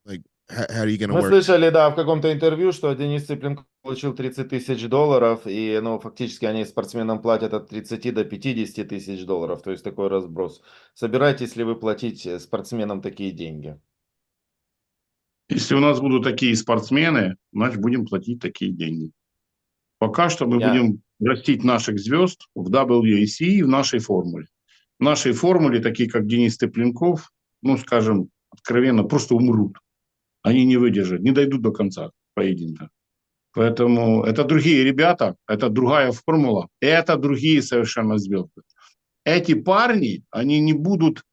like how are you going to Мы work? слышали, да, в каком-то интервью, что Денис Цыпленко получил $30 000, и, фактически они спортсменам платят от 30 до 50 тысяч долларов, то есть такой разброс. Собираетесь ли вы платить спортсменам такие деньги? Если у нас будут такие спортсмены, значит, будем платить такие деньги. Пока что мы будем растить наших звезд в WAC и в нашей формуле. В нашей формуле такие, как Денис Тепленков, скажем, откровенно, просто умрут. Они не выдержат, не дойдут до конца поединка. Поэтому это другие ребята, это другая формула, это другие совершенно звезды. Эти парни, они не будут,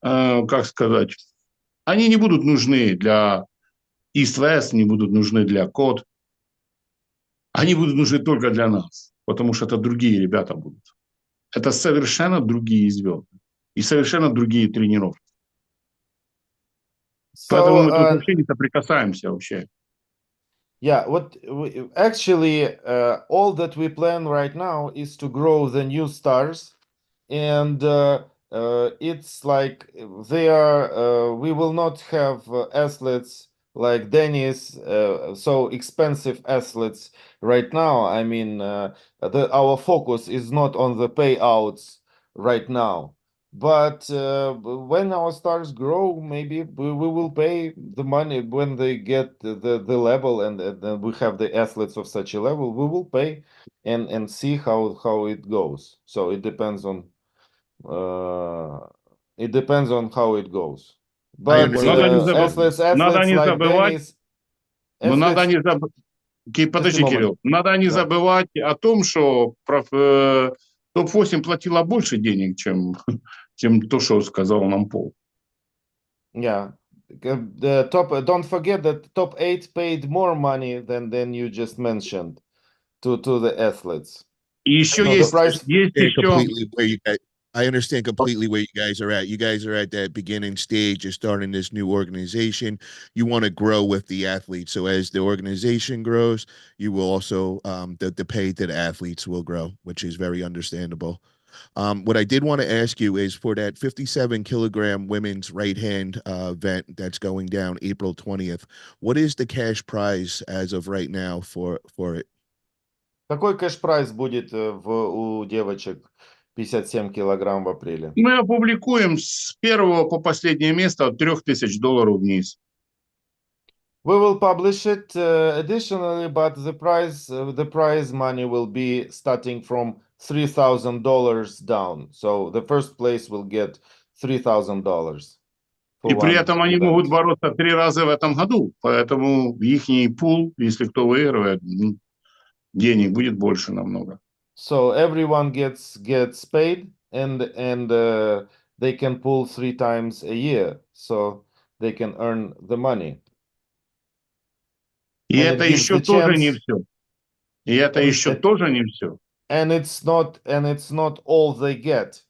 они не будут нужны для East-West, не будут нужны для Код. Они будут нужны только для нас, потому что это другие ребята будут. Это совершенно другие звезды и совершенно другие тренировки. Поэтому мы тут вообще не соприкасаемся вообще. Yeah, actually all that we plan right now is to grow the new stars, and it's like they are. We will not have athletes like Dennis, so expensive athletes right now. I mean, our focus is not on the payouts right now. But when our stars grow, maybe we will pay the money when they get the level, and then we have the athletes of such a level. We will pay and see how it goes. So uh, it depends on how it goes. I But understand Надо не забывать, надо athletes не like забывать, Dennis, но надо athletes, не забывать. just a Подожди, moment. Кирилл. Надо не Да. забывать о том, что топ-8 платила больше денег, чем то, что сказал нам Пол. Yeah. The top. Don't forget that top 8 paid more money than you just mentioned to the athletes. И еще No, the price. есть understand еще... completely where you guys. I understand completely where you guys are at. You guys are at that beginning stage of starting this new organization. You want to grow with the athletes. So as the organization grows, you will also the pay to the athletes will grow, which is very understandable. What I did want to ask you is for that 57-kilogram women's right hand event that's going down April 20th. What is the cash prize as of right now for it? Какой кэш-прайс будет у девочек 57 килограмм в апреле? Мы опубликуем с первого по последнее место от $3000 вниз. We will publish it additionally, but the prize money will be starting from $3,000 down. So the first place will get $3,000 for И при one этом они event. могут бороться 3 раза в этом году. Поэтому ихний пул, если кто выигрывает, денег будет больше намного. So everyone gets paid, and they can pull 3 times a year, so they can earn the money. И And это it gives еще the тоже не chance, все. И это еще тоже не все. and it's not all they get.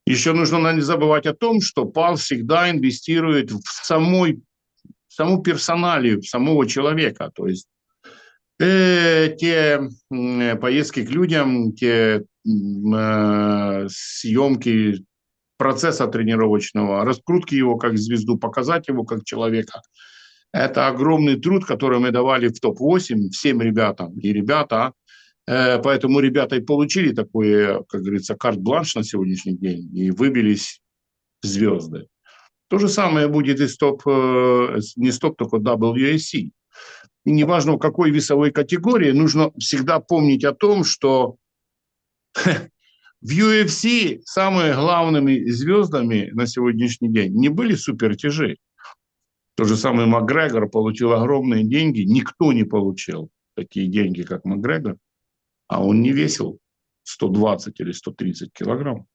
Еще нужно не забывать о том, что ПАЛ всегда инвестирует в саму персоналию самого человека. То есть те поездки к людям, те съемки процесса тренировочного, раскрутки его как звезду, показать его как человека. Это огромный труд, который мы давали в топ-8 всем ребятам. И ребята, поэтому ребята и получили такое, как говорится, карт-бланш на сегодняшний день и выбились в звезды. То же самое будет и не стоп, только WAC. И неважно, в какой весовой категории, нужно всегда помнить о том, что в UFC самыми главными звездами на сегодняшний день не были супертяжи. То же самое Макгрегор получил огромные деньги. Никто не получил такие деньги, как Макгрегор. А он не весил 120 или 130 килограмм.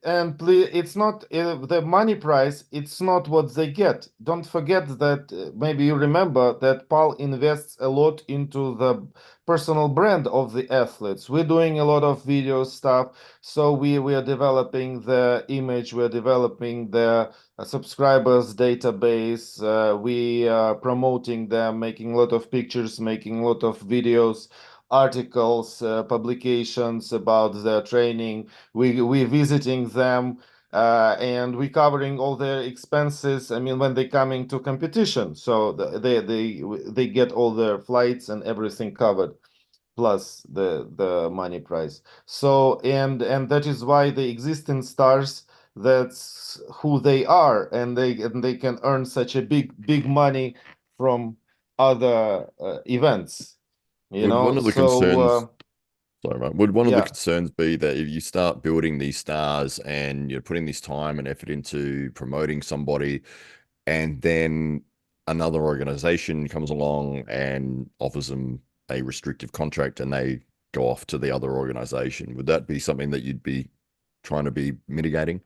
And please, it's not the money price, it's not what they get. Don't forget that maybe you remember that Paul invests a lot into the personal brand of the athletes. We're doing a lot of video stuff, so we are developing the image, we're developing the subscribers database, we are promoting them, making a lot of pictures, making a lot of videos, articles, publications about their training. We're visiting them, and we're covering all their expenses. I mean, when they come into competition, so they get all their flights and everything covered, plus the money price. So and that is why the existing stars, that's who they are, and they can earn such a big money from other events. You Would know, one of the so concerns, sorry, mate, would one of the yeah. concerns be that if you start building these stars and you're putting this time and effort into promoting somebody, and then another organization comes along and offers them a restrictive contract and they go off to the other organization, would that be something that you'd be trying to be mitigating?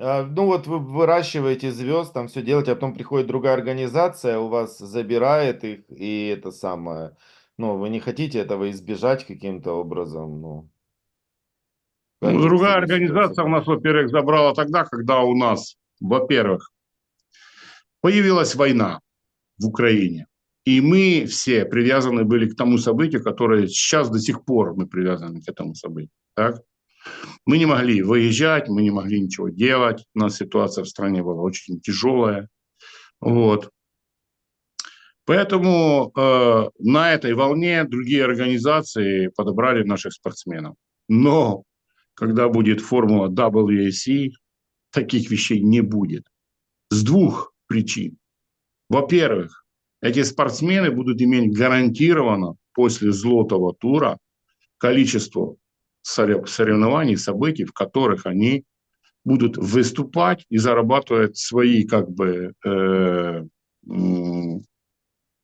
Ну вот вы выращиваете звезд, там все делаете, а потом приходит другая организация, у вас забирает их, и это самое. Ну, вы не хотите этого избежать каким-то образом, ну. Как вот с Другая этой ситуацией организация у быть? нас, во-первых, забрала тогда, когда у нас, во-первых, появилась война в Украине. И мы все привязаны были к тому событию, которое сейчас до сих пор мы привязаны к этому событию. Так? Мы не могли выезжать, мы не могли ничего делать. У нас ситуация в стране была очень тяжелая. Вот. Поэтому на этой волне другие организации подобрали наших спортсменов. Но когда будет формула WAC, таких вещей не будет. С двух причин. Во-первых, эти спортсмены будут иметь гарантированно после злотого тура количество соревнований, событий, в которых они будут выступать и зарабатывать свои, как бы,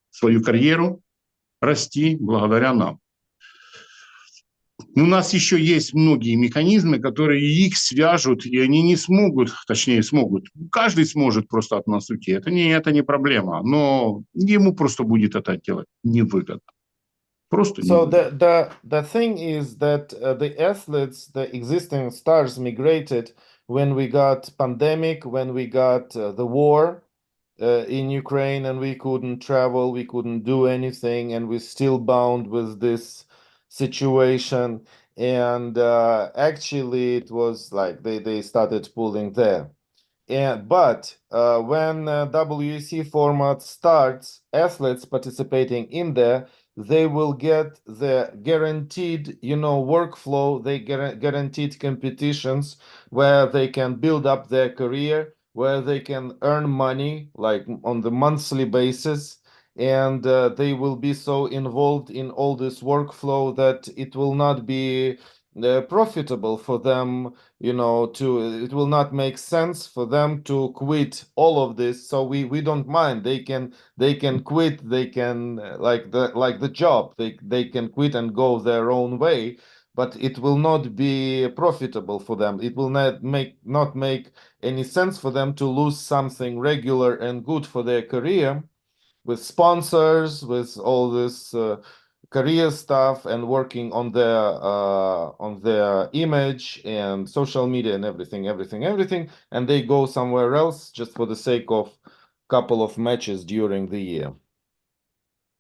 свою карьеру, расти благодаря нам. У нас еще есть многие механизмы, которые их свяжут, и они не смогут, точнее смогут, каждый сможет просто от нас уйти. Это не проблема, но ему просто будет это делать невыгодно. Просто So невыгодно. the thing is that the athletes, the existing stars migrated when we got pandemic, when we got the war in Ukraine, and we couldn't travel, we couldn't do anything, and we're still bound with this situation. And actually, it was like they started pulling there. But when WEC format starts, athletes participating in there, they will get the guaranteed, workflow, they guaranteed competitions where they can build up their career, where they can earn money like on the monthly basis, and they will be so involved in all this workflow that it will not be profitable for them, it will not make sense for them to quit all of this. So we don't mind, they can quit, they can like the job, they can quit and go their own way, but it will not be profitable for them. It will not make any sense for them to lose something regular and good for their career with sponsors, with all this career stuff, and working on their image and social media and everything, and they go somewhere else just for the sake of couple of matches during the year.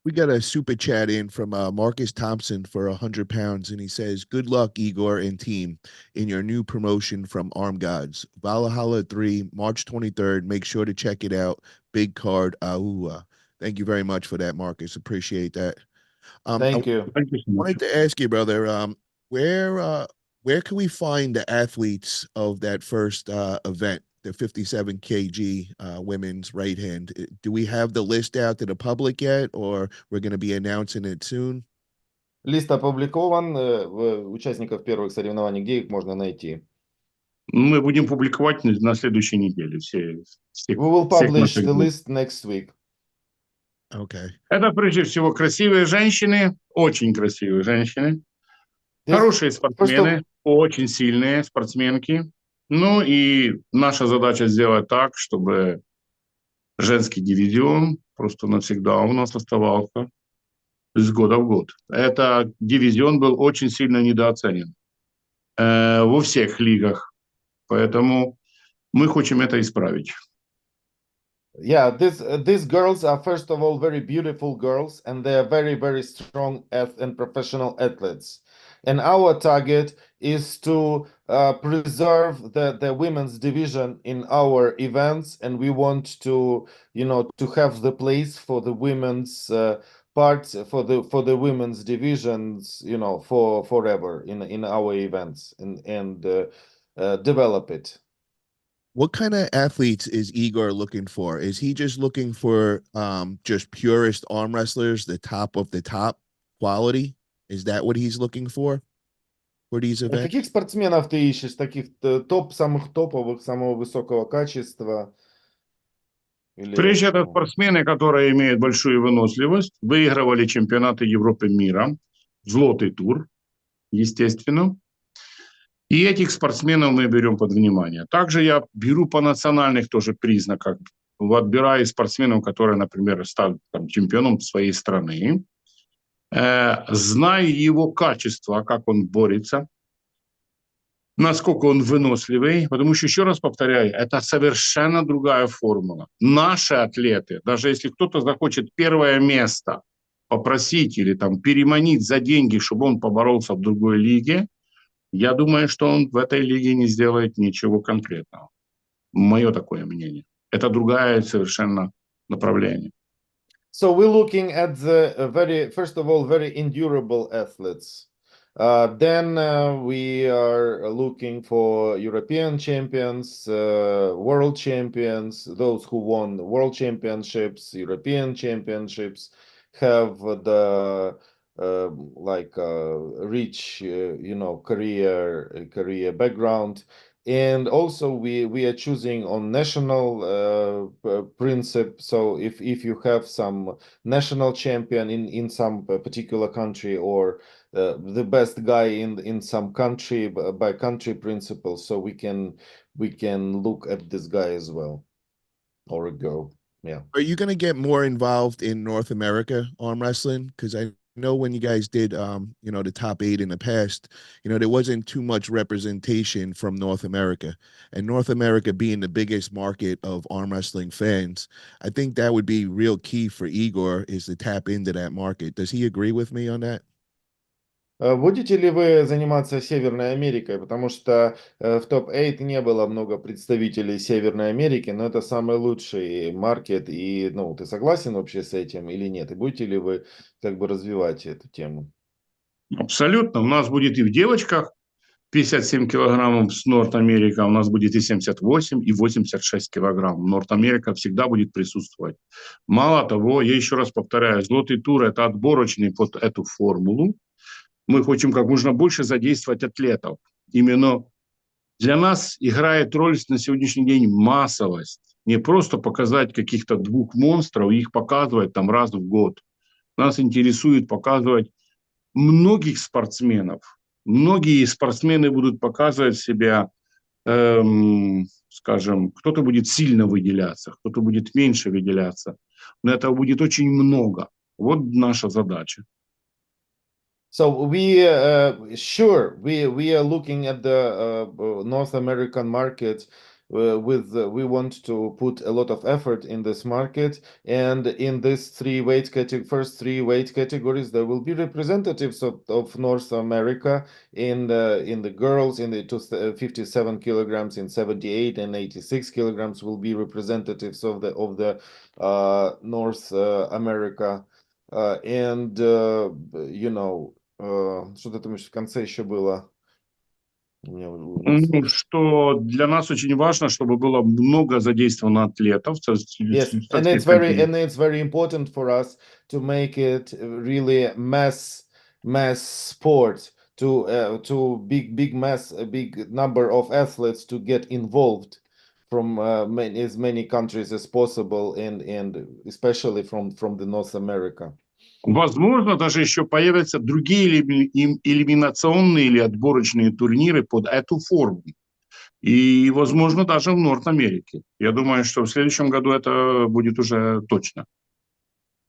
We got a super chat in from Marcus Thompson for 100 pounds, and he says, "Good luck, Igor and team, in your new promotion from Arm Gods. Valhalla 3, March 23rd. Make sure to check it out. Big card, ahua." Thank you very much for that, Marcus. Appreciate that. I Thank you. Thank you so much. wanted to ask you, brother, where where can we find the athletes of that first event, the 57 kg women's right hand? Do we have the list out to the public yet, or we're going to be announcing it soon? Лист опубликован участников первых соревнований, где их можно найти. Мы будем публиковать на следующей неделе всех We will всех publish наших the групп. list next week. Okay. Это прежде всего красивые женщины, очень красивые женщины, хорошие First of спортсмены, очень сильные спортсменки. Ну и наша задача сделать так, чтобы женский дивизион просто навсегда у нас оставался с года в год. Этот дивизион был очень сильно недооценен во всех лигах, поэтому мы хотим это исправить. Yeah, these girls are first of all very beautiful girls, and they are very, very strong and professional athletes. And our target is to preserve the women's division in our events, and we want to, to have the place for the women's parts for the women's divisions, for forever in our events, and develop it. What kind of athletes is Igor looking for? Is he just looking for just purest arm wrestlers, the top of the top quality? Is that what he's looking for these events? Каких спортсменов ты ищешь? Таких самых топовых, самого высокого качества? Прежде это спортсмены, которые имеют большую выносливость, выигрывали чемпионаты Европы мира, злотый тур, естественно. И этих спортсменов мы берем под внимание. Также я беру по национальных тоже признаках. Отбираю спортсменов, которые, например, стали чемпионом своей страны. Знаю его качество, как он борется. насколько он выносливый, потому что, еще раз повторяю, это совершенно другая формула. Наши атлеты, даже если кто-то захочет первое место попросить или там переманить за деньги, чтобы он поборолся в другой лиге, я думаю, что он в этой лиге не сделает ничего конкретного. Мое такое мнение. Это другое совершенно направление. So we're looking at the first of all, very endurable athletes. Then we are looking for European champions, world champions, those who won world championships, European championships, have the rich, career background. And also we are choosing on national principle. So if you have some national champion in some particular country, or the best guy in some country, by country principle, so we can look at this guy as well, or a girl. Yeah. Are you going to get more involved in North America arm wrestling? Because I know when you guys did, the top 8 in the past, there wasn't too much representation from North America. And North America being the biggest market of arm wrestling fans, I think that would be real key for Igor is to tap into that market. Does he agree with me on that? Будете ли вы заниматься Северной Америкой? Потому что в топ-8 не было много представителей Северной Америки, но это самый лучший маркет. И, ты согласен вообще с этим или нет? И будете ли вы как бы развивать эту тему? Абсолютно. У нас будет и в девочках 57 килограммов с Норт-Америка, у нас будет и 78, и 86 килограмм. Норт-Америка всегда будет присутствовать. Мало того, я еще раз повторяю, золотой тур – это отборочный под эту формулу. Мы хотим как можно больше задействовать атлетов. Именно для нас играет роль на сегодняшний день массовость. Не просто показать каких-то 2 монстров и их показывать там раз в год. Нас интересует показывать многих спортсменов. Многие спортсмены будут показывать себя, скажем, кто-то будет сильно выделяться, кто-то будет меньше выделяться. Но этого будет очень много. Вот наша задача. So we are looking at the North American market we want to put a lot of effort in this market, and in this first 3 weight categories there will be representatives of North America in the girls in the 57 kilograms, in 78 and 86 kilograms will be representatives of the North America, and что-то там в конце еще было. Что для нас очень важно, чтобы было много задействовано атлетов. Yes, and it's very important for us to make it really mass sport, to big mass, a big number of athletes to get involved from as many countries as possible, and especially from the North America. Возможно, даже еще появятся другие элиминационные или отборочные турниры под эту форму. И, возможно, даже в Норт-Америке. Я думаю, что в следующем году это будет уже точно.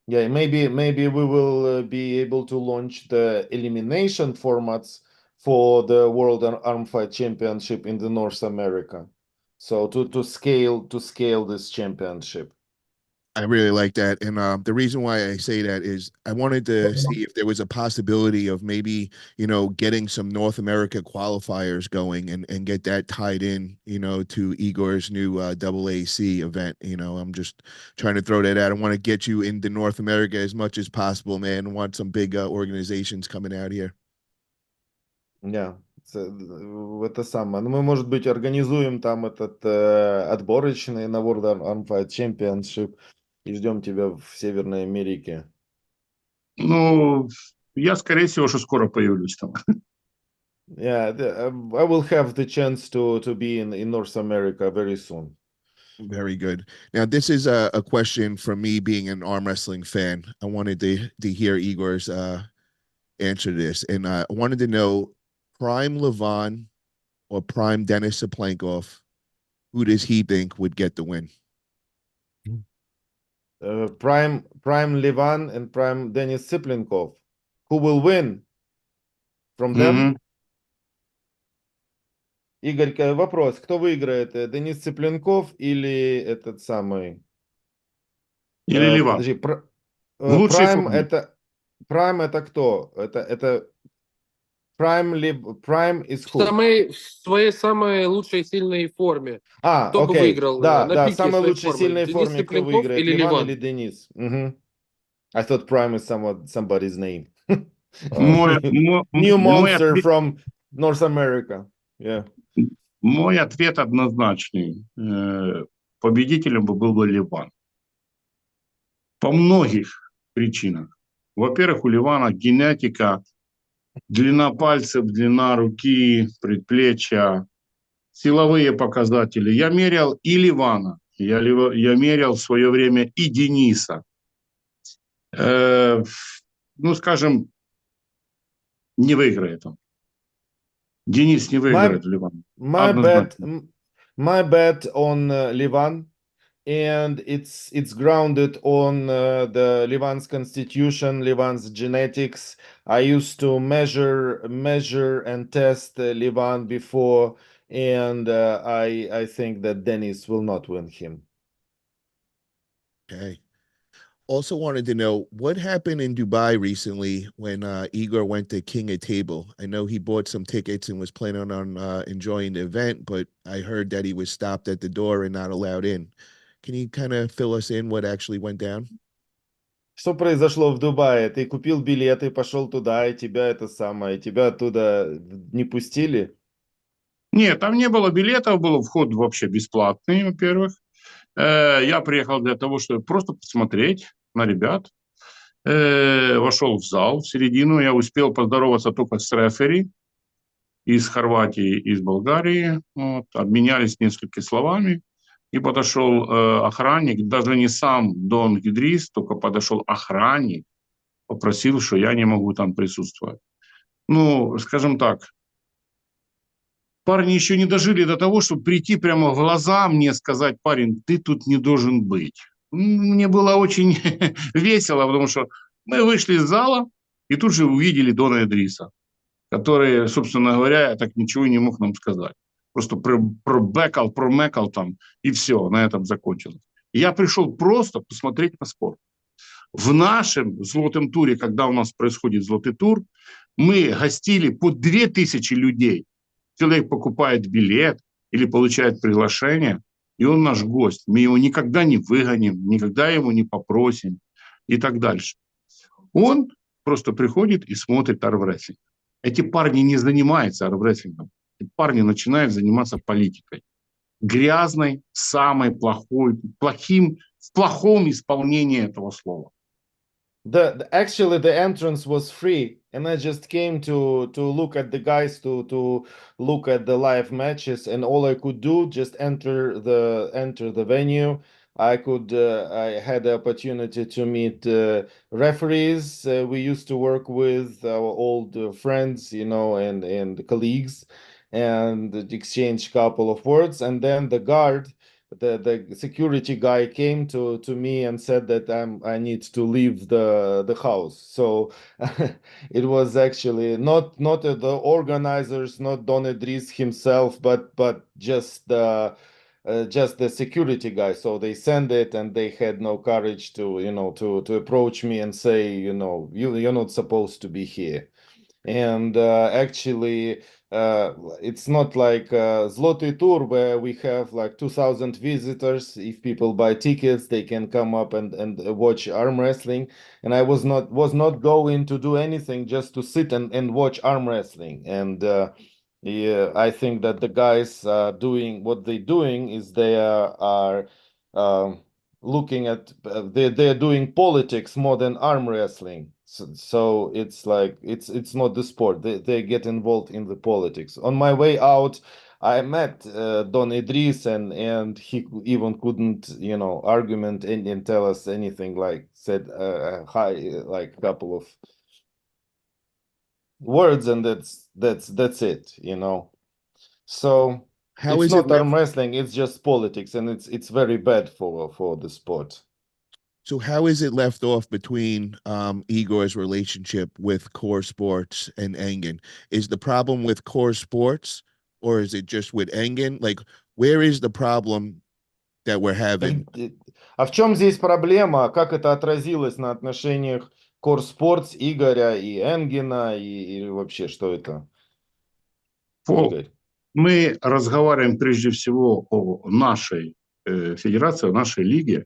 Yeah, maybe we will be able to launch the elimination formats for the World Arm Fight Championship in the North America. So to scale this championship. I really like that. And the reason why I say that is I wanted to see if there was a possibility of maybe, getting some North America qualifiers going and get that tied in, to Igor's new AAC event. I'm just trying to throw that out. I want to get you into North America as much as possible, man. I want some big organizations coming out here. Yeah. Это самое. Ну, мы, может быть, организуем там этот отборочный на World Arm Fight Championship и ждем тебя в Северной Америке. Ну, я, скорее всего, что скоро появлюсь там. Yeah, I will have the chance to be in North America very soon. Very good. Now, this is a question from me being an arm wrestling fan. I wanted to hear Igor's answer to this, and I wanted to know Prime Levon or Prime Dennis Saplankov, who does he think would get the win? Prime Levan and Prime Denis Siplinkov. Who will win from them? Игорь, вопрос. Кто выиграет? Денис Цыпленков или этот самый... Или Ливан. Подожди, В лучшей Прайм форме. это... Прайм это кто? Это Prime is who? В своей самой лучшей сильной форме. Кто бы Окей. выиграл Да, на да, в пике самой своей лучшей формы? сильной Денис форме кто Цыпленков выиграет? или Ливан или Ливан? Денис? I thought Prime is somebody's name. Мой, New мой monster ответ, from North America. Yeah. мой ответ однозначный. Победителем был бы Ливан. По многих причинах. Во-первых, у Ливана генетика, длина пальцев, длина руки, предплечья, силовые показатели. Я мерял и Ливана, я мерял в свое время и Дениса. Ну, скажем, не выиграет он. Денис не My выиграет Ливан. my bet Однозначно. my bet on Livan, and it's grounded on the Livan's constitution, Livan's genetics. I used to measure and test Livan before, and I think that Dennis will not win him. Okay. Also wanted to know what happened in Dubai recently when Igor went to King of Table. I know he bought some tickets and was planning on enjoying the event, but I heard that he was stopped at the door and not allowed in. Can you kind of fill us in what actually went down? Что произошло в Дубае? Ты купил билеты, пошел туда, и тебя это самое, тебя оттуда не пустили? Нет, там не было билетов, был вход вообще бесплатный, во-первых. Я приехал для того, чтобы просто посмотреть на ребят. Вошел в зал, в середину. Я успел поздороваться только с рефери из Хорватии, из Болгарии. Вот, обменялись несколькими словами. И подошел охранник, даже не сам Дон Гидрис, только подошел охранник, попросил, что я не могу там присутствовать. Ну, скажем так, парни еще не дожили до того, чтобы прийти прямо в глаза мне сказать: парень, ты тут не должен быть. Мне было очень весело, потому что мы вышли из зала и тут же увидели Дона Эдриса, который, собственно говоря, так ничего и не мог нам сказать. Просто промекал там, и все, на этом закончилось. Я пришел просто посмотреть на спорт. В нашем золотом туре, когда у нас происходит золотой тур, мы гостили по 2000 людей. Человек покупает билет или получает приглашение, и он наш гость. Мы его никогда не выгоним, никогда его не попросим и так дальше. Он просто приходит и смотрит армрестлинг. Эти парни не занимаются армрестлингом. Эти парни начинают заниматься политикой. Грязной, самой плохой, в плохом исполнении этого слова. Actually the entrance was free, and I just came to look at the guys, to look at the live matches, and all I could do just enter the venue. I had the opportunity to meet referees we used to work with, our old friends, and colleagues, and exchange couple of words, and then the security guy came to me and said that I need to leave the house. So it was actually not the organizers, not Don Idris himself, but just the security guy. So they sent it, and they had no courage to approach me and say, you're not supposed to be here. And actually, it's not like Zloty Tour where we have like 2,000 visitors. If people buy tickets, they can come up and watch arm wrestling. And I was not going to do anything, just to sit and watch arm wrestling. And yeah, I think that the guys doing what they're doing is they are looking at they're doing politics more than arm wrestling. So it's like it's not the sport. They get involved in the politics. On my way out, I met Don Idris, and he even couldn't argument and tell us anything, like said hi, like a couple of words, and that's it. So How it's is it not arm left? wrestling, it's just politics, and it's very bad for the sport. So how is it left off between Igor's relationship with Core Sports and Engen? Is the problem with Core Sports, or is it just with Engen? Like, where is the problem that we're having? А в чем здесь проблема? Как это отразилось на отношениях Core Sports, Игоря и Энгена, и вообще что это? Игорь. Мы разговариваем прежде всего о нашей федерации, о нашей лиге.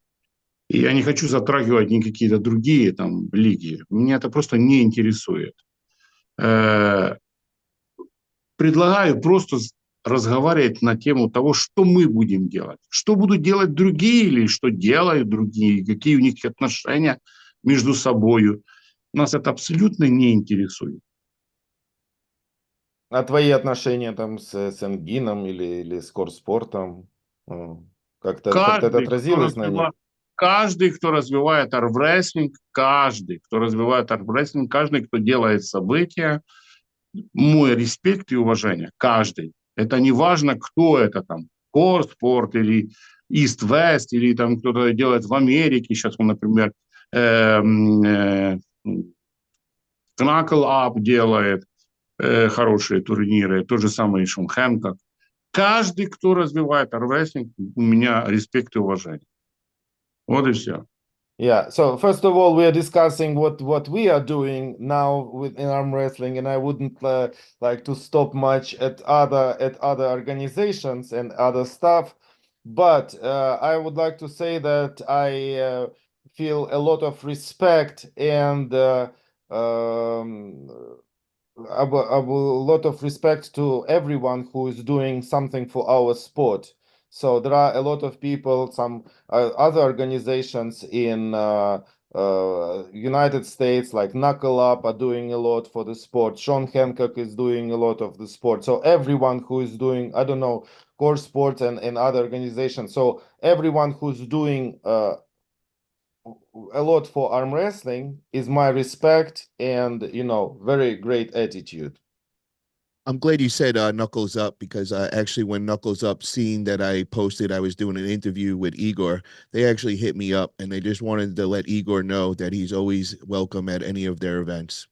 И я не хочу затрагивать ни какие-то другие там лиги. Меня это просто не интересует. Предлагаю просто разговаривать на тему того, что мы будем делать. Что будут делать другие или что делают другие, какие у них отношения между собой. Нас это абсолютно не интересует. А твои отношения там с Энгином или с Core Спортом? Как-то это отразилось на них? Каждый, кто развивает армрестлинг, каждый, кто делает события, мой респект и уважение. Каждый. Это не важно, кто это там. Core Sport или East West, или там кто-то делает в Америке. Сейчас он, например, Knuckle Up делает хорошие турниры. То же самое и Шон Хэнкок. Каждый, кто развивает армрестлинг, у меня респект и уважение. Вот и все. Yeah. So first of all, we are discussing what we are doing now in arm wrestling, and I wouldn't like to stop much at other organizations and other stuff. But I would like to say that I feel a lot of respect and a lot of respect to everyone who is doing something for our sport. So there are a lot of people, some other organizations in United States, like Knuckle Up, are doing a lot for the sport. Sean Hancock is doing a lot of the sport. So everyone who is doing, I don't know, core sports and other organizations. So everyone who's doing a lot for arm wrestling is my respect and very great attitude. I'm glad you said Knuckles Up, because actually when Knuckles Up seen that I posted I was doing an interview with Igor, they actually hit me up and they just wanted to let Igor know that he's always welcome at any of their events.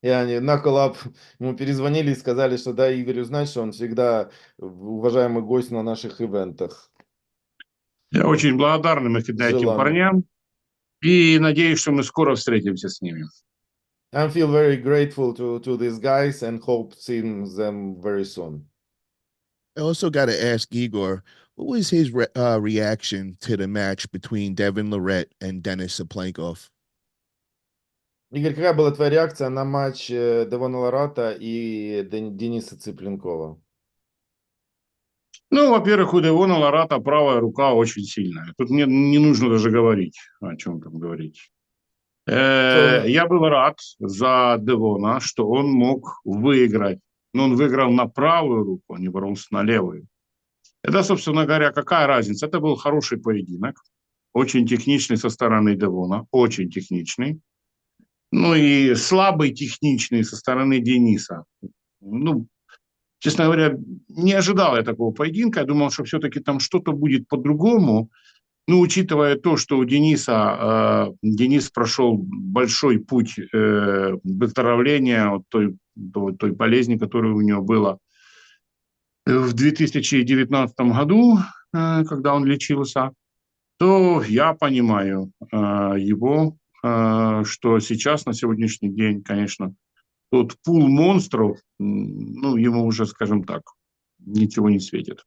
И они Knuckle Up ему перезвонили и сказали, что дай Игорю знать, что он всегда уважаемый гость на наших ивентах. Я очень благодарен этим парням и надеюсь, что мы скоро встретимся с ними. I feel very grateful to these guys and hope seeing them very soon. I also got to ask Igor, what was his reaction to the match between Devin Lorette and Denis Saplankov? Игорь, какая была твоя реакция на матч Девона Лората и Дениса Цыпленкова? Ну, во-первых, у Девона Лората правая рука очень сильная. Тут мне не нужно даже говорить, о чем там говорить. Я был рад за Девона, что он мог выиграть. Но он выиграл на правую руку, а не боролся на левую. Это, собственно говоря, какая разница? Это был хороший поединок. Очень техничный со стороны Девона. Очень техничный. Ну и слабый техничный со стороны Дениса. Ну, честно говоря, не ожидал я такого поединка. Я думал, что все-таки там что-то будет по-другому. Ну, учитывая то, что у Дениса, Денис прошел большой путь выздоровления от той болезни, которая у него была в 2019 году, когда он лечился, то я понимаю его, что сейчас, на сегодняшний день, конечно, тот пул монстров, ну, ему уже, скажем так, ничего не светит.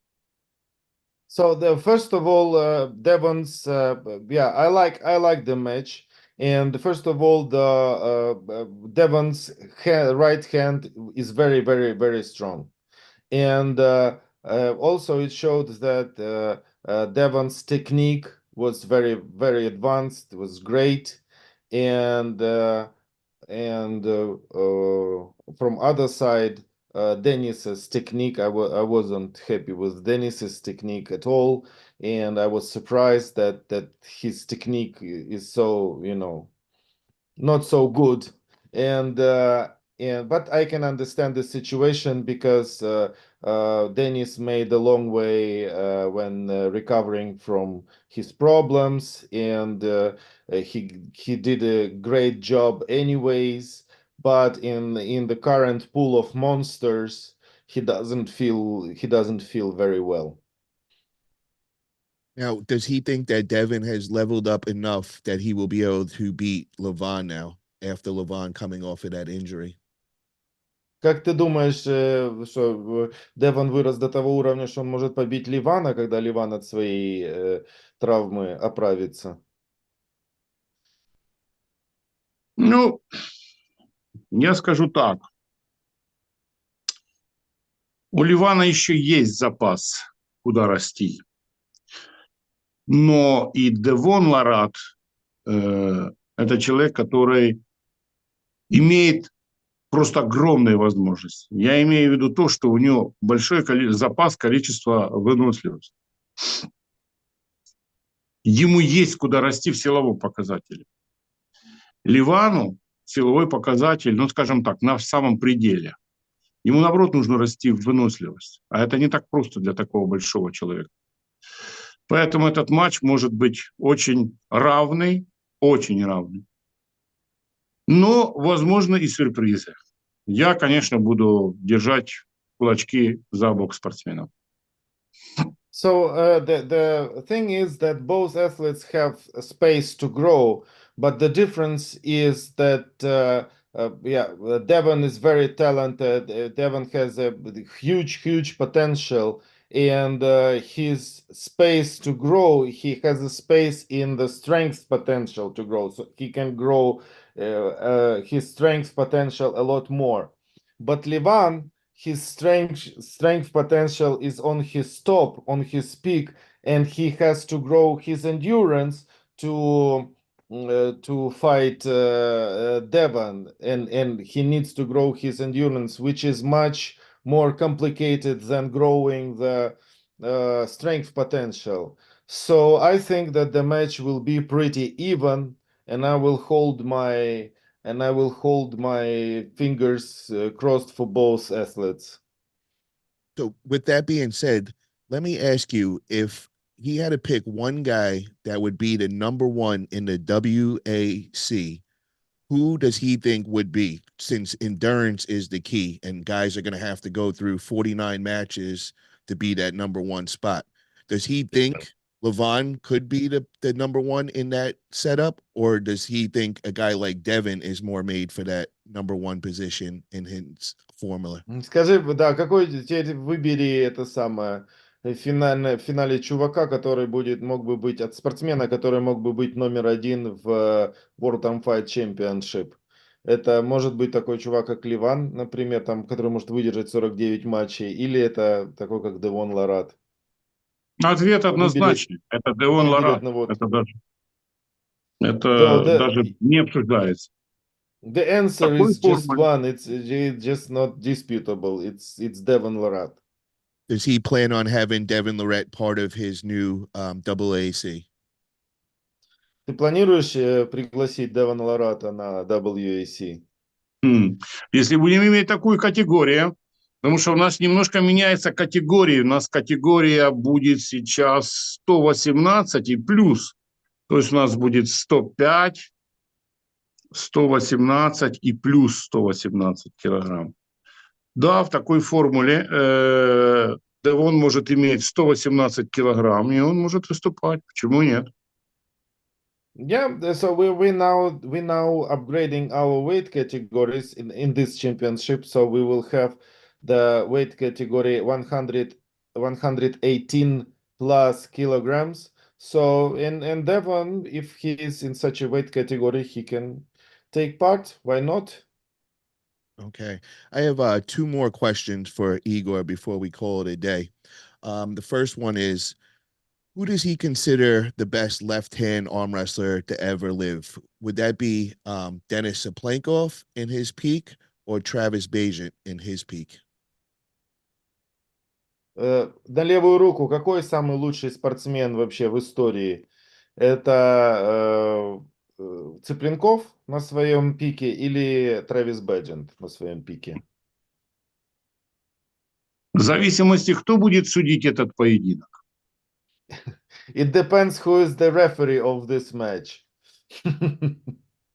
So first of all, Devon's, yeah, I like the match, and first of all, the Devon's right hand is very, very, very strong, and also it showed that Devon's technique was very, very advanced. It was great, and from other side. Denis's technique, I wasn't happy with Denis's technique at all, and I was surprised that his technique is so not so good, and but I can understand the situation because Denis made a long way when recovering from his problems, and he did a great job anyways. But in the current pool of monsters, he doesn't feel very well. Now, does he think that Devin has leveled up enough that he will be able to beat Levon now after Levon coming off of that injury? Как ты думаешь, что Девон вырос до того уровня, что он может побить Ливана, когда Ливан от своей травмы оправится? Ну, я скажу так. У Ливана еще есть запас, куда расти. Но и Девон Ларат это человек, который имеет просто огромные возможности. Я имею в виду то, что у него большой запас количества выносливости. Ему есть куда расти в силовом показателе. Ливану силовой показатель, ну, скажем так, на самом пределе. Ему, наоборот, нужно расти в выносливость. А это не так просто для такого большого человека. Поэтому этот матч может быть очень равный, очень равный. Но, возможно, и сюрпризы. Я, конечно, буду держать кулачки за бок спортсменов. So the thing is that both athletes have a space to grow, but the difference is that Devon is very talented. Devon has a huge potential, and his space to grow, he has a space in the strength potential to grow, so he can grow his strength potential a lot more. But Levan, his strength potential is on his top, on his peak, and he has to grow his endurance to fight Devon, and he needs to grow his endurance, which is much more complicated than growing the strength potential. So I think that the match will be pretty even, and I will hold my fingers crossed for both athletes. So, with that being said, let me ask you, if he had to pick one guy that would be the number one in the WAC, who does he think would be? Since endurance is the key, and guys are going to have to go through 49 matches to be that number one spot. Does he think Levon could be the number one in that setup, or does he think a guy like Devin is more made for that number one position in his formula? Скажи, да, какой теперь выбери это самое в финале чувака, который мог бы быть от спортсмена, который мог бы быть номер один в World Fight Championship. Это может быть такой чувак, как Ливан, например, там, который может выдержать 49 матчей, или это такой, как Девон Ларат. Ответ Выбери, однозначный. Это Девон выбери Ларат. одного. Это даже не обсуждается. The answer Такой is just формуле. one. It's just not disputable. It's Devon Lorette. Does he plan on having Devin Lorette part of his new AAC? Ты планируешь пригласить Девона Лората на WAC? Если будем иметь такую категорию, потому что у нас немножко меняется категория. У нас категория будет сейчас 118 и плюс. То есть у нас будет 105, 118 и плюс 118 килограмм. Да, в такой формуле Девон может иметь 118 килограмм, и он может выступать. Почему нет? Yeah, so we now upgrading our weight categories in this championship. So we will have the weight category 118 plus kilograms. So and Devon, if he is in such a weight category, he can take part. Why not? Okay. I have two more questions for Igor before we call it a day. The first one is, who does he consider the best left-hand arm wrestler to ever live? Would that be Denis Saplankov in his peak or Travis Bagent in his peak? На левую руку, какой самый лучший спортсмен вообще в истории? Это Цыпленков на своем пике или Трэвис Бэджент на своем пике? В зависимости, кто будет судить этот поединок. It depends who is the referee of this match.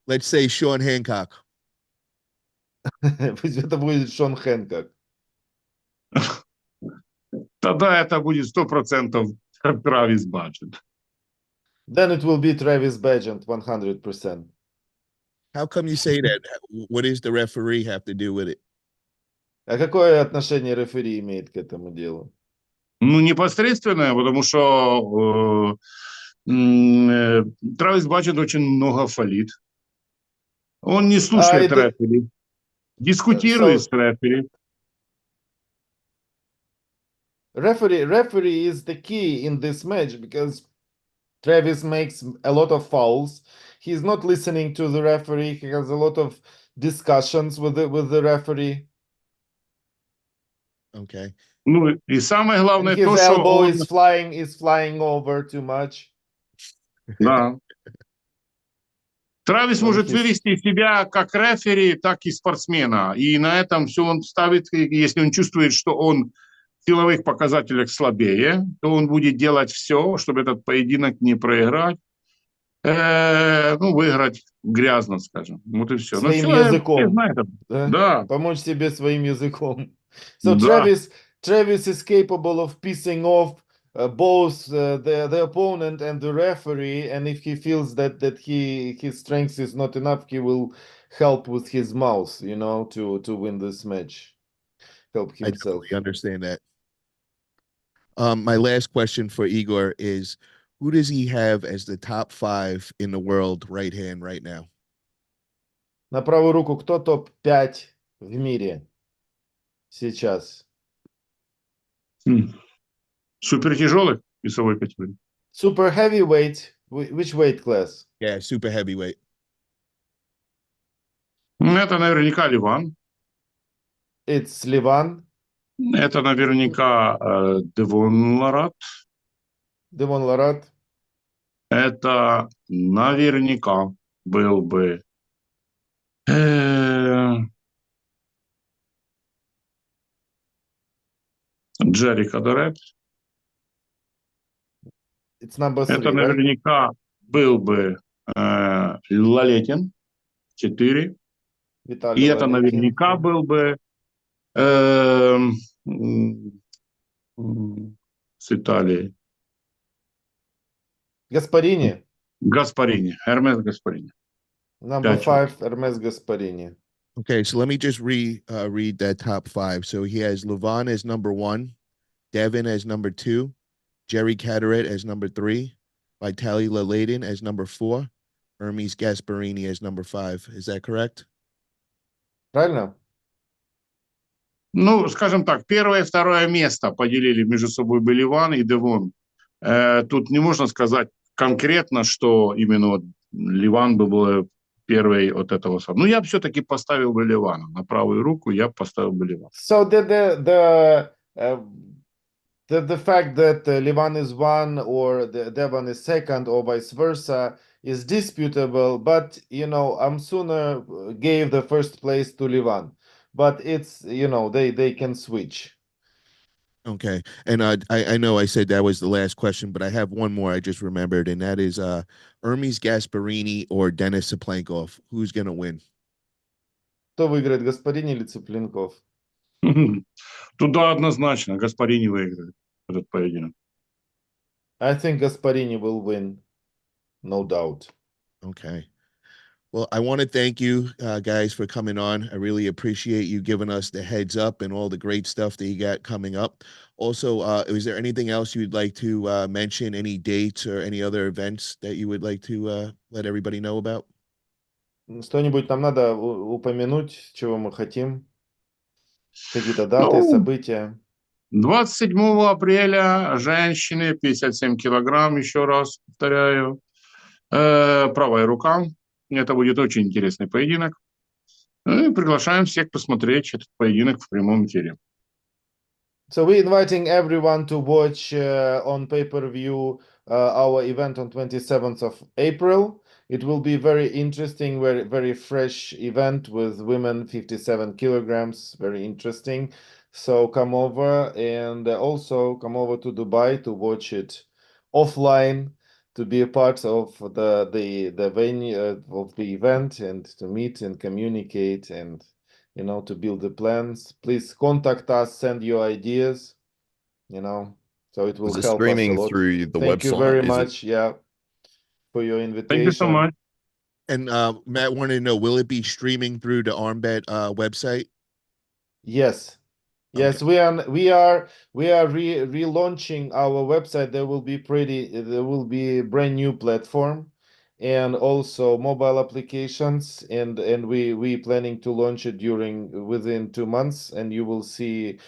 Let's say Sean Hancock. Пусть это будет Шон Хэнкок. Тогда это будет 100% Травис Баджет. Then it will be Travis Badgett 100%. How come you say that? What does the referee have to do with it? А какое отношение рефери имеет к этому делу? Ну, непосредственное, потому что Травис Баджет очень много фалит. Он не слушает это- рефери, дискутирует с рефери. Referee is the key in this match because Travis makes a lot of fouls. He's not listening to the referee. He has a lot of discussions with the referee. Okay. Ну, и самое And главное his то, что elbow он... is flying over too much. Да. Травис When может he's- вывести себя как рефери, так и спортсмена. И на этом все он ставит, если он чувствует, что он в силовых показателях слабее, то он будет делать все, чтобы этот поединок не проиграть. Ну, выиграть грязно, скажем. Вот и все. Но Своим все языком. знают. Да, Помочь себе своим языком. So да. Travis is capable of pissing off both the opponent and the referee, and if he feels that his strength is not enough, he will help with his mouth, you know, to win this match. Help I himself. totally understand that. My last question for Igor is, who does he have as the top 5 in the world right hand right now? На правую руку кто топ-5 в мире сейчас? Супер тяжелый весовой категории. Super heavyweight, which weight class? Yeah, super heavyweight. Это наверняка Ливан. It's Levan, Это наверняка Девон Ларат. Devon Larratt. Это наверняка был бы Джерри Кадерет. It's number 3, Это right? наверняка был бы Лалетин 4. Виталий И это Лалетин. наверняка был бы с Италии Gasparini, Гаспарини, Эрмес Гаспарини. number Gotcha. 5, Hermes Gasparini. Okay, so let me just read that top 5. So he has Levon as number 1, Devin as number 2, Jerry Caderet as number 3, Vitaly Lalatin as number 4, Hermes Gasparini as number 5. Is that correct? Правильно? Ну, скажем так, первое и второе место поделили между собой бы Ливан и Девон. Тут не можно сказать конкретно, что именно вот Ливан бы был первый от этого самого. Ну, я все-таки поставил бы Ливана. На правую руку я поставил бы Ливана. So the fact that Levan is 1 or Devon is 2nd or vice versa is disputable, but you know, I'm sooner gave the first place to Levan. But it's, you know, they can switch. Okay. And I know I said that was the last question, but I have one more I just remembered, and that is Hermes Gasparini or Denis Saplankov. Who's going to win? Кто выиграет, Gasparini или Цыпленков? Туда однозначно Гаспарини выиграет этот поединок. I think Gasparini will win, no doubt. Okay. Well, I want to thank you guys for coming on. I really appreciate you giving us the heads up and all the great stuff that you got coming up. Also, is there anything else you'd like to mention, any dates or any other events that you would like to let everybody know about? Что-нибудь нам надо упомянуть, чего мы хотим? Какие-то даты, Ну, события? 27 апреля женщины 57 килограмм, еще раз повторяю. Правая рука. Это будет очень интересный поединок. Ну, и приглашаем всех посмотреть этот поединок в прямом эфире. So we're inviting everyone to watch on pay-per-view our event on 27th of April. It will be very interesting, very fresh event with women 57 kilograms. Very interesting. So come over and also come over to Dubai to watch it offline, to be a part of the venue of the event and to meet and communicate and to build the plans. Please contact us, send your ideas, so it will Was it help us a streaming lot. through the Thank you website? very Is it? much, yeah, for your Thank you so invitation. much. And Matt wanted to know, will it be streaming through the Armbet website? Yes. Yes, we are relaunching our website. There will be a brand new platform and also mobile applications, and we planning to launch it within 2 months, and you will see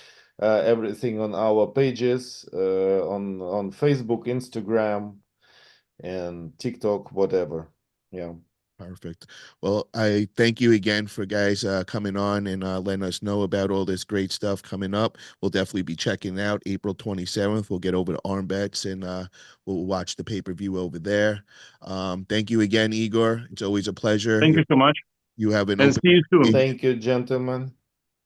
everything on our pages on Facebook, Instagram, and TikTok, whatever. Yeah. Perfect. Well, I thank you again for guys coming on and letting us know about all this great stuff coming up. We'll definitely be checking it out April 27th. We'll get over to Armbets and we'll watch the pay-per-view over there. Thank you again, Igor. It's always a pleasure. Thank you so much. You have an And open see you soon. Thank you, gentlemen.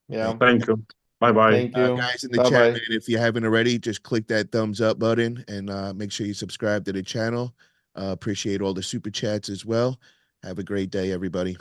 Yeah. Thank you. Bye-bye. Thank you. guys in the Bye chat, bye. man, if you haven't already, just click that thumbs up button and make sure you subscribe to the channel. Appreciate all the super chats as well. Have a great day, everybody.